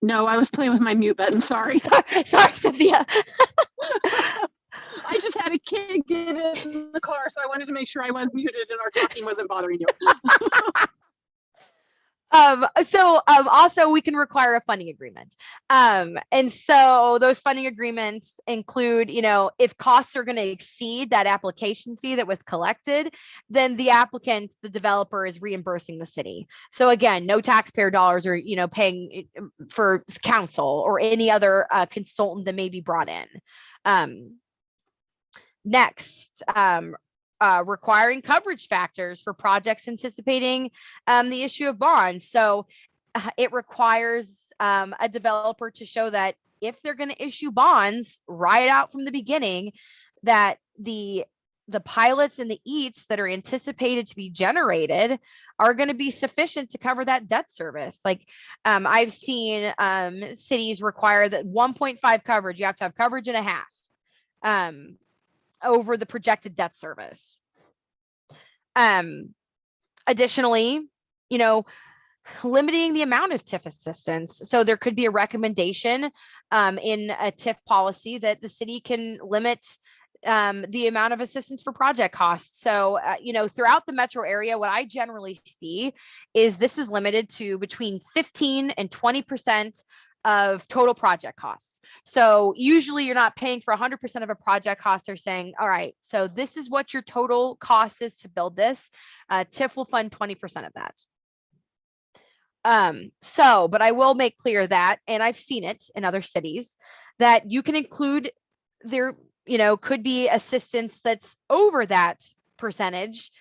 No, I was playing with my mute button. Sorry. Sorry, Cynthia. I just had a kid get in the car, so I wanted to make sure I was muted and our talking wasn't bothering you. Also we can require a funding agreement. And so those funding agreements include, if costs are going to exceed that application fee that was collected, then the applicant, the developer, is reimbursing the city. So again, no taxpayer dollars are, paying for counsel or any other consultant that may be brought in. Next, requiring coverage factors for projects anticipating the issue of bonds. So it requires a developer to show that if they're going to issue bonds right out from the beginning, that the pilots and the EATs that are anticipated to be generated are going to be sufficient to cover that debt service. Like I've seen cities require that 1.5 coverage, you have to have coverage and a half. Over the projected debt service. Additionally, limiting the amount of TIF assistance. So there could be a recommendation in a TIF policy that the city can limit the amount of assistance for project costs. So, throughout the metro area, what I generally see is this is limited to between 15 and 20% of total project costs. So usually you're not paying for 100% of a project cost. They're saying, all right, so this is what your total cost is to build this. TIF will fund 20% of that. But I will make clear that, and I've seen it in other cities, that you can include there, could be assistance that's over that percentage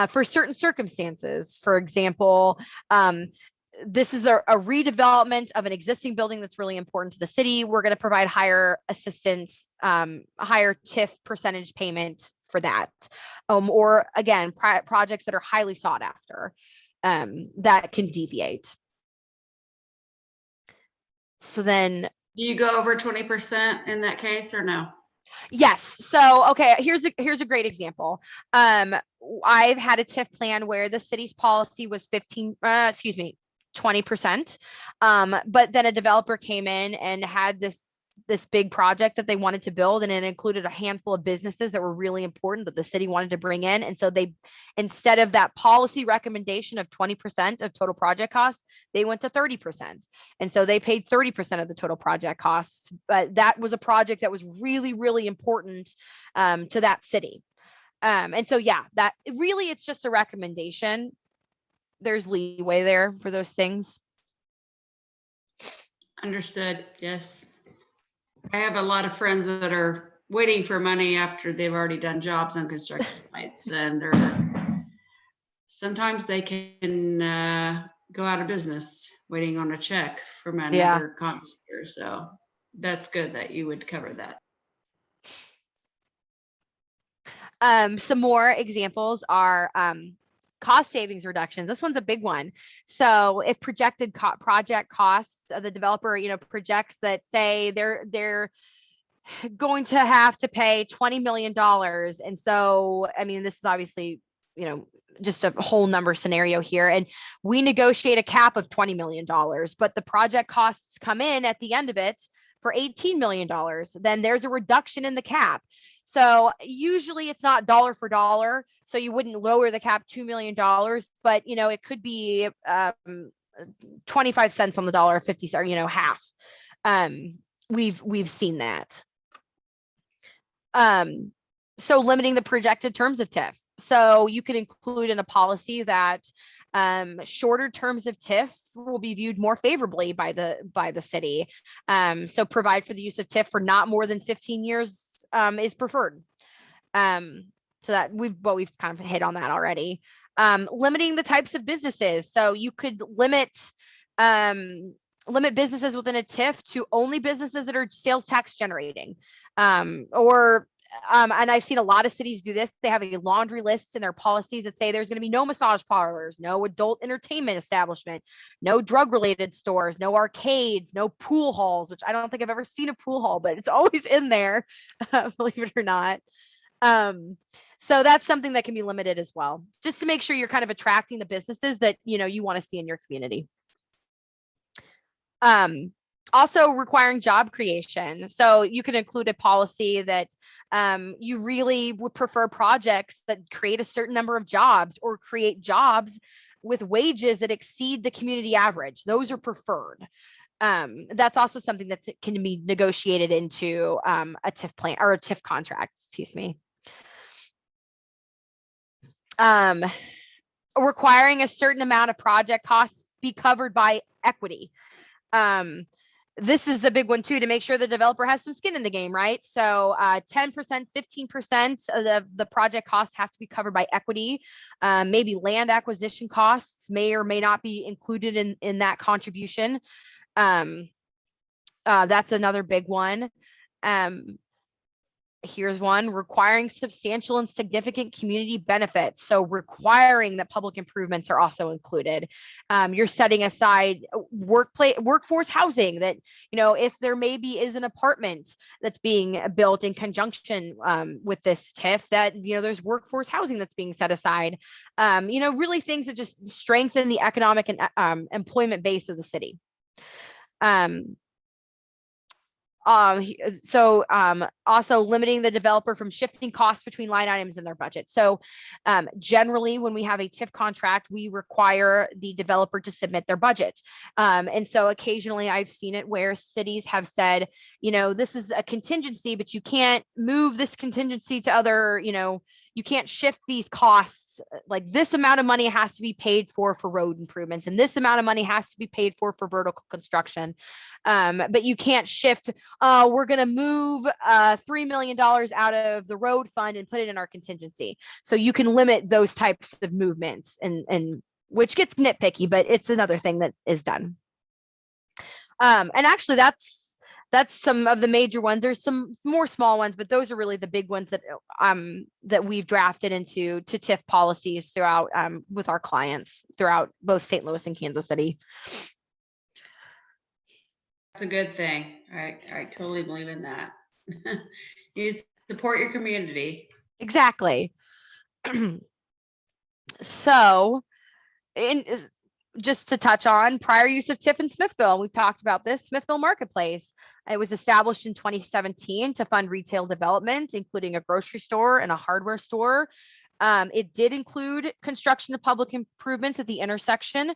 for certain circumstances. For example, this is a redevelopment of an existing building that's really important to the city. We're going to provide higher assistance, higher TIF percentage payment for that. Or again, projects that are highly sought after that can deviate. So then, Do you go over 20% in that case or no? yes. So, okay, here's a great example. I've had a TIF plan where the city's policy was 20%. But then a developer came in and had this big project that they wanted to build, and it included a handful of businesses that were really important that the city wanted to bring in. And so they, instead of that policy recommendation of 20% of total project costs, they went to 30%. And so they paid 30% of the total project costs. But that was a project that was really, really important to that city. And so, yeah, that really, it's just a recommendation. There's leeway there for those things. Understood. Yes. I have a lot of friends that are waiting for money after they've already done jobs on construction sites, and sometimes they can go out of business waiting on a check from another contractor. So that's good that you would cover that. Some more examples are cost savings reductions. This one's a big one. So if projected project costs, the developer, projects that, say they're going to have to pay $20 million. And so, I mean, this is obviously, just a whole number scenario here. And we negotiate a cap of $20 million, but the project costs come in at the end of it for $18 million. Then there's a reduction in the cap. So usually it's not dollar for dollar. So you wouldn't lower the cap $2 million, but it could be 25 cents on the dollar, 50 cents, or half. We've seen that. So limiting the projected terms of TIF. So you can include in a policy that shorter terms of TIF will be viewed more favorably by the city. So provide for the use of TIF for not more than 15 years is preferred. So that we've kind of hit on that already. Limiting the types of businesses. So you could limit businesses within a TIF to only businesses that are sales tax generating. And I've seen a lot of cities do this. They have a laundry list in their policies that say there's going to be no massage parlors, no adult entertainment establishment, no drug related stores, no arcades, no pool halls, which I don't think I've ever seen a pool hall, but it's always in there, believe it or not. So that's something that can be limited as well, just to make sure you're kind of attracting the businesses that, you want to see in your community. Also requiring job creation. So you can include a policy that you really would prefer projects that create a certain number of jobs or create jobs with wages that exceed the community average. Those are preferred. That's also something that can be negotiated into a TIF plan or a TIF contract, excuse me. Requiring a certain amount of project costs be covered by equity. This is a big one too, to make sure the developer has some skin in the game, right? So 10%, 15% of the project costs have to be covered by equity. Maybe land acquisition costs may or may not be included in that contribution. That's another big one. Here's one: requiring substantial and significant community benefits. So requiring that public improvements are also included. You're setting aside workforce housing that, you know, if there maybe is an apartment that's being built in conjunction with this TIF, that, you know, there's workforce housing that's being set aside. You know, really things that just strengthen the economic and employment base of the city. Also limiting the developer from shifting costs between line items in their budget. So generally, when we have a TIF contract, we require the developer to submit their budget. And so occasionally I've seen it where cities have said, you know, this is a contingency, but you can't move this contingency to other, you know, you can't shift these costs. Like this amount of money has to be paid for road improvements, and this amount of money has to be paid for vertical construction. But you can't shift, we're going to move $3 million out of the road fund and put it in our contingency. So you can limit those types of movements, and which gets nitpicky, but it's another thing that is done. And actually that's some of the major ones. There's some more small ones, but those are really the big ones that we've drafted into TIF policies throughout with our clients throughout both St. Louis and Kansas City. That's a good thing. I totally believe in that. You support your community. Exactly. So, just to touch on prior use of TIF in Smithfield, we've talked about this. Smithfield Marketplace. It was established in 2017 to fund retail development, including a grocery store and a hardware store. It did include construction of public improvements at the intersection.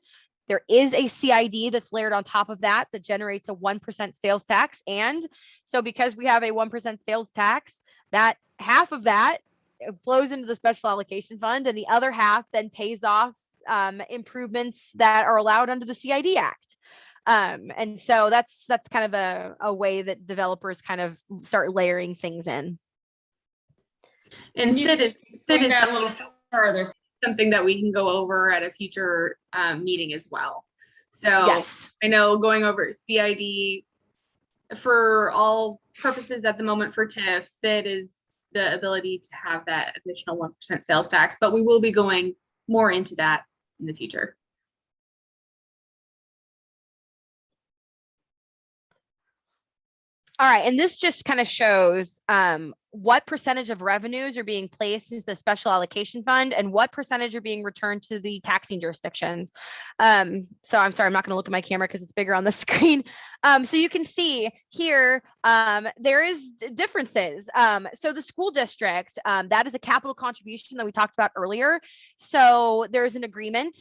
There is a CID that's layered on top of that generates a 1% sales tax. And so because we have a 1% sales tax, that half of that flows into the special allocation fund, and the other half then pays off improvements that are allowed under the CID Act. And so that's kind of a way that developers kind of start layering things in. And Sid is that a little further. Something that we can go over at a future meeting as well. So yes. I know going over CID for all purposes at the moment for TIF, Sid is the ability to have that additional 1% sales tax, but we will be going more into that in the future. All right, and this just kind of shows what percentage of revenues are being placed into the special allocation fund and what percentage are being returned to the taxing jurisdictions. So I'm sorry, I'm not going to look at my camera because it's bigger on the screen. So you can see here, there is differences. So the school district, that is a capital contribution that we talked about earlier. So there's an agreement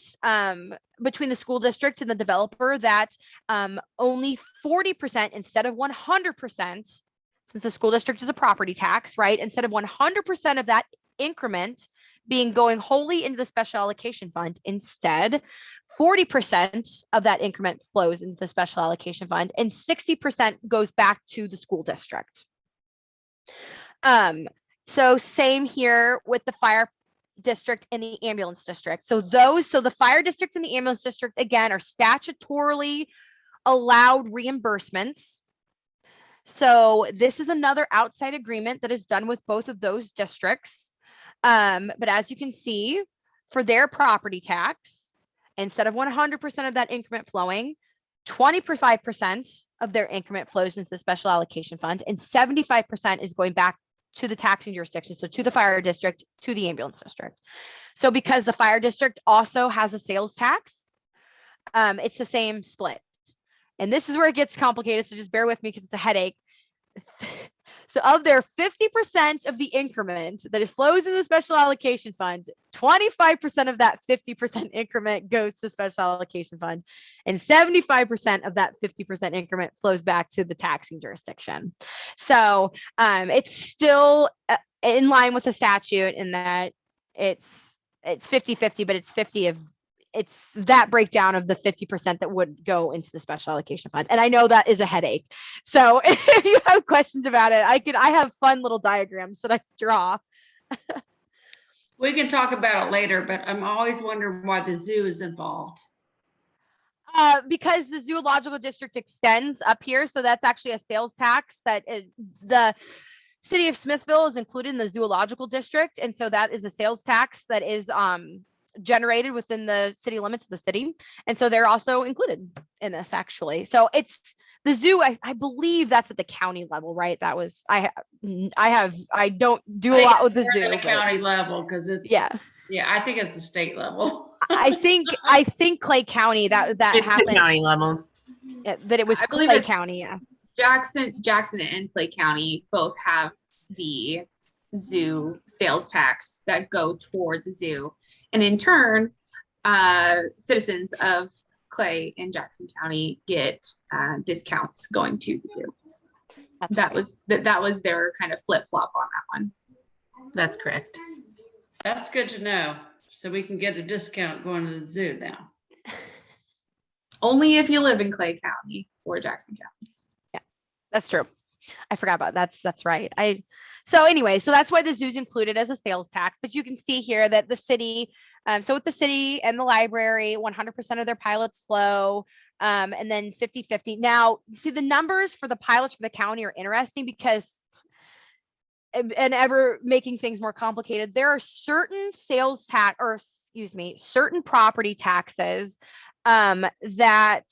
between the school district and the developer that only 40% instead of 100%, since the school district is a property tax, right? Instead of 100% of that increment being going wholly into the special allocation fund, instead 40% of that increment flows into the special allocation fund and 60% goes back to the school district. So same here with the fire district and the ambulance district. So the fire district and the ambulance district, again, are statutorily allowed reimbursements. So this is another outside agreement that is done with both of those districts. But as you can see, for their property tax, instead of 100% of that increment flowing, 25% of their increment flows into the special allocation fund, and 75% is going back to the taxing jurisdiction, so to the fire district, to the ambulance district. So because the fire district also has a sales tax, it's the same split. And this is where it gets complicated, so just bear with me because it's a headache. So of their 50% of the increment that it flows in the special allocation fund, 25% of that 50% increment goes to the special allocation fund, and 75% of that 50% increment flows back to the taxing jurisdiction. So it's still in line with the statute in that it's 50-50, but it's that breakdown of the 50% that would go into the special allocation fund. And I know that is a headache. So if you have questions about it, I have fun little diagrams that I draw. We can talk about it later, but I'm always wondering why the zoo is involved. Because the zoological district extends up here. So that's actually a sales tax that the city of Smithville is included in the zoological district. And so that is a sales tax that is generated within the city limits of the city. And so they're also included in this actually. So it's the zoo, I believe that's at the county level, right? That was, I don't do a lot with the zoo. At the county level, because it's, yeah, I think it's the state level. I think Clay County that It's happened. the county level. That it was I believe Clay it's County, yeah. Jackson and Clay County both have the zoo sales tax that go toward the zoo. And in turn, citizens of Clay and Jackson County get discounts going to the zoo. That was their kind of flip-flop on that one. That's correct. That's good to know. So we can get a discount going to the zoo now. Only if you live in Clay County or Jackson County. Yeah, that's true. I forgot about that's right. So anyway, so that's why the zoo's included as a sales tax, but you can see here that the city, so with the city and the library, 100% of their pilots flow, and then 50-50. Now, see the numbers for the pilots for the county are interesting because, and ever making things more complicated, there are certain sales tax, or excuse me, certain property taxes that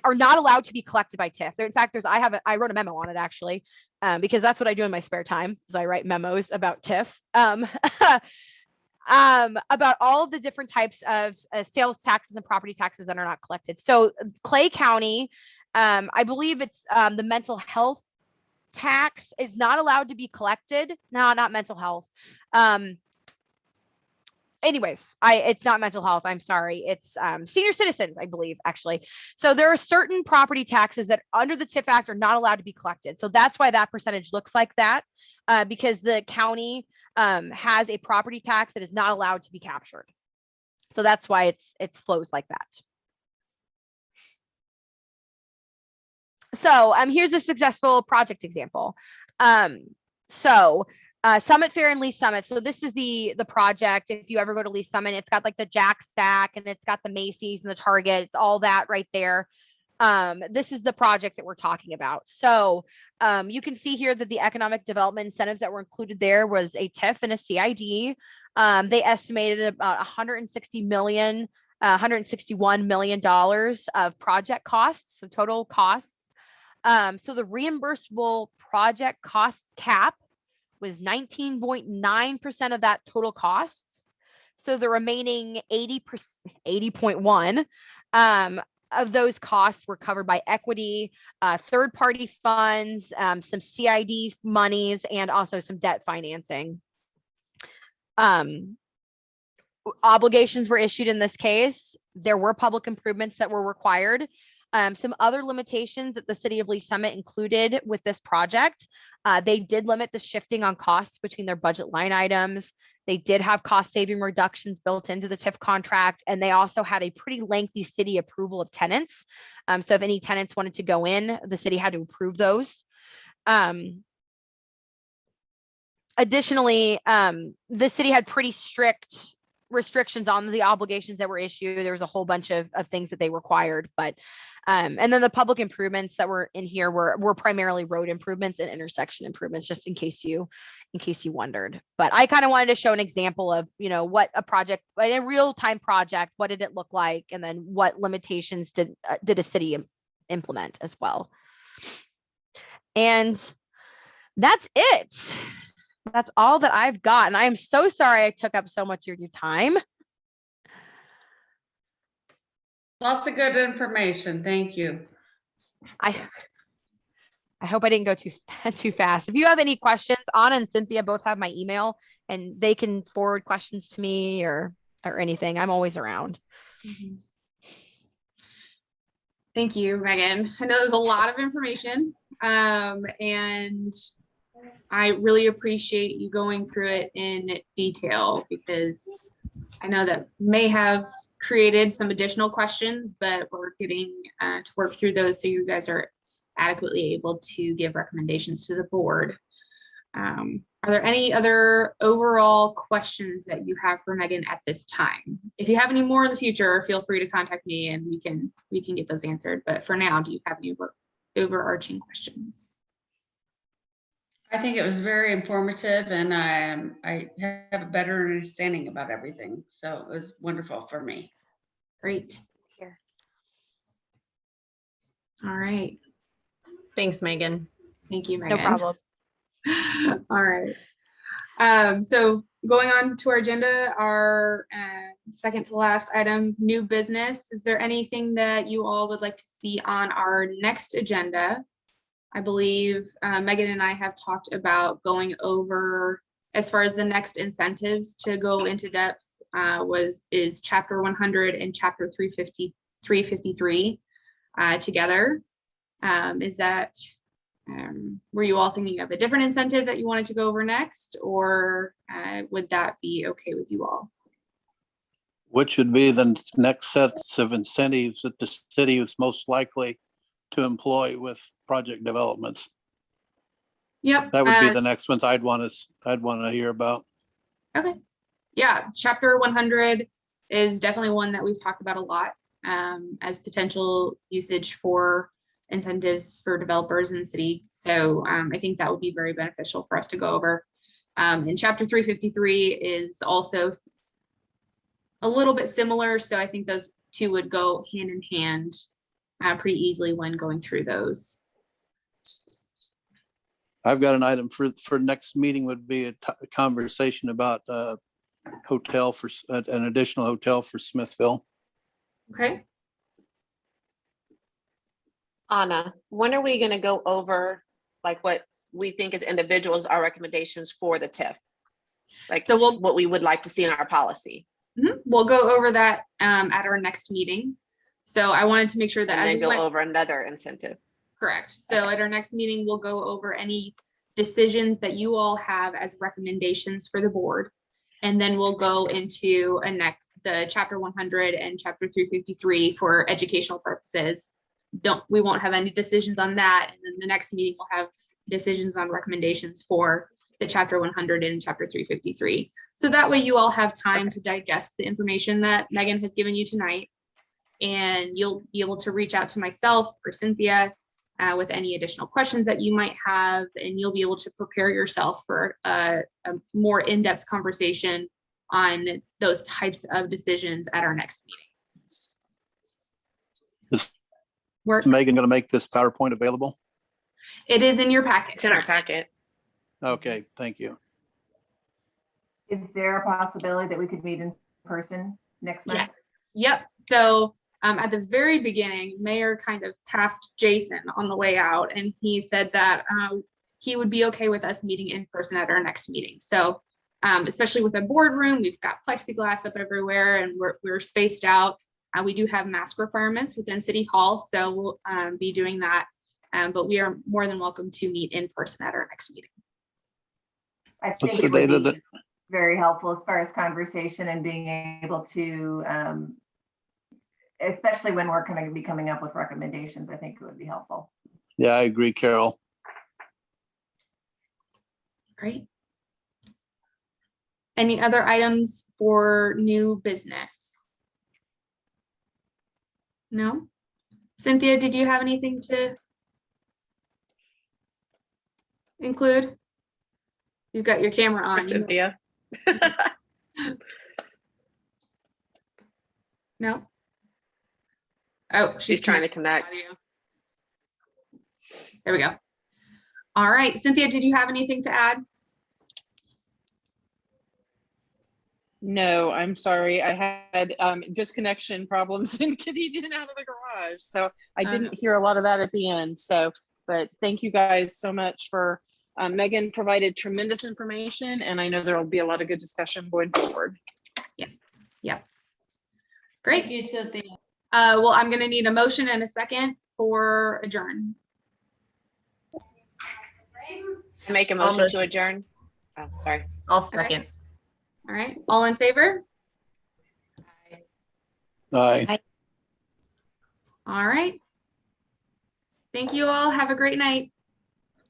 are not allowed to be collected by TIF. In fact, I wrote a memo on it actually, because that's what I do in my spare time, is I write memos about TIF, about all of the different types of sales taxes and property taxes that are not collected. So Clay County, I believe it's the mental health tax is not allowed to be collected. No, not mental health. Anyways, it's not mental health. I'm sorry. It's senior citizens, I believe, actually. So there are certain property taxes that under the TIF Act are not allowed to be collected. So that's why that percentage looks like that, because the county has a property tax that is not allowed to be captured. So that's why it flows like that. So here's a successful project example. Summit Fair and Lee Summit. So this is the project. If you ever go to Lee Summit, it's got like the Jack Stack and it's got the Macy's and the Target. It's all that right there. This is the project that we're talking about. So you can see here that the economic development incentives that were included there was a TIF and a CID. They estimated about $161 million of project costs, so total costs. So the reimbursable project costs cap was 19.9% of that total costs. So the remaining 80.1 of those costs were covered by equity, third-party funds, some CID monies, and also some debt financing. Obligations were issued in this case. There were public improvements that were required. Some other limitations that the city of Lee Summit included with this project, they did limit the shifting on costs between their budget line items. They did have cost saving reductions built into the TIF contract, and they also had a pretty lengthy city approval of tenants. So if any tenants wanted to go in, the city had to approve those. Additionally, the city had pretty strict restrictions on the obligations that were issued. There was a whole bunch of things that they required, but and then the public improvements that were in here were primarily road improvements and intersection improvements, just in case you wondered. But I kind of wanted to show an example of, what a project, a real-time project, what did it look like, and then what limitations did a city implement as well. And that's it. That's all that I've got. And I am so sorry I took up so much of your time. Lots of good information. Thank you. I hope I didn't go too fast. If you have any questions, Anna and Cynthia both have my email, and they can forward questions to me or anything. I'm always around. Thank you, Megan. I know there's a lot of information, and I really appreciate you going through it in detail, because I know that may have created some additional questions, but we're getting to work through those so you guys are adequately able to give recommendations to the board. Are there any other overall questions that you have for Megan at this time? If you have any more in the future, feel free to contact me and we can get those answered. But for now, do you have any overarching questions? I think it was very informative, and I have a better understanding about everything. So it was wonderful for me. Great. Here. All right. Thanks, Megan. Thank you, Megan. No problem. All right. So going on to our agenda, our second to last item, new business. Is there anything that you all would like to see on our next agenda? I believe Megan and I have talked about going over, as far as the next incentives to go into depth, is chapter 100 and chapter 353 together. Is that, were you all thinking of a different incentive that you wanted to go over next, or would that be okay with you all? Which would be the next sets of incentives that the city is most likely to employ with project developments? Yep. That would be the next ones I'd want to hear about. Okay. Yeah, chapter 100 is definitely one that we've talked about a lot as potential usage for incentives for developers in the city. So I think that would be very beneficial for us to go over. And chapter 353 is also a little bit similar. So I think those two would go hand in hand pretty easily when going through those. I've got an item for next meeting, would be a conversation about hotel for an additional hotel for Smithville. Okay. Anna, when are we going to go over like what we think as individuals are recommendations for the TIF? Like, so what we would like to see in our policy. We'll go over that at our next meeting. So I wanted to make sure that and then go over another incentive. Correct. So okay. At our next meeting, we'll go over any decisions that you all have as recommendations for the board. And then we'll go into the chapter 100 and chapter 353 for educational purposes. We won't have any decisions on that. And then the next meeting we'll have decisions on recommendations for the chapter 100 and chapter 353. So that way you all have time to digest the information that Megan has given you tonight. And you'll be able to reach out to myself or Cynthia with any additional questions that you might have, and you'll be able to prepare yourself for a more in-depth conversation on those types of decisions at our next meeting. Is Megan going to make this PowerPoint available? It is in your packet. It's in our packet. Okay, thank you. Is there a possibility that we could meet in person next month? Yes. Yep. So at the very beginning, Mayor kind of passed Jason on the way out, and he said that he would be okay with us meeting in person at our next meeting. So especially with a boardroom, we've got plexiglass up everywhere, and we're spaced out. We do have mask requirements within City Hall, so we'll be doing that. But we are more than welcome to meet in person at our next meeting. I think it would be very helpful as far as conversation and being able to, especially when we're going to be coming up with recommendations, I think it would be helpful. Yeah, I agree, Carol. Great. Any other items for new business? No? Cynthia, did you have anything to include? You've got your camera on. Cynthia. No? Oh, she's trying to connect. There we go. All right, Cynthia, did you have anything to add? No, I'm sorry. I had disconnection problems in getting in and out of the garage. So I didn't hear a lot of that at the end. So But thank you guys so much for, Megan provided tremendous information, and I know there will be a lot of good discussion going forward. Yes. Yep. Great. Thank you, Cynthia. Well, I'm gonna need a motion and a second for adjourn. Make a motion to adjourn. Oh, sorry. I'll second. All right, all in favor? Aye. All right. Thank you all. Have a great night.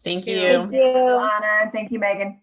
Thank you. you. Thank you, Anna. Thank you, Megan.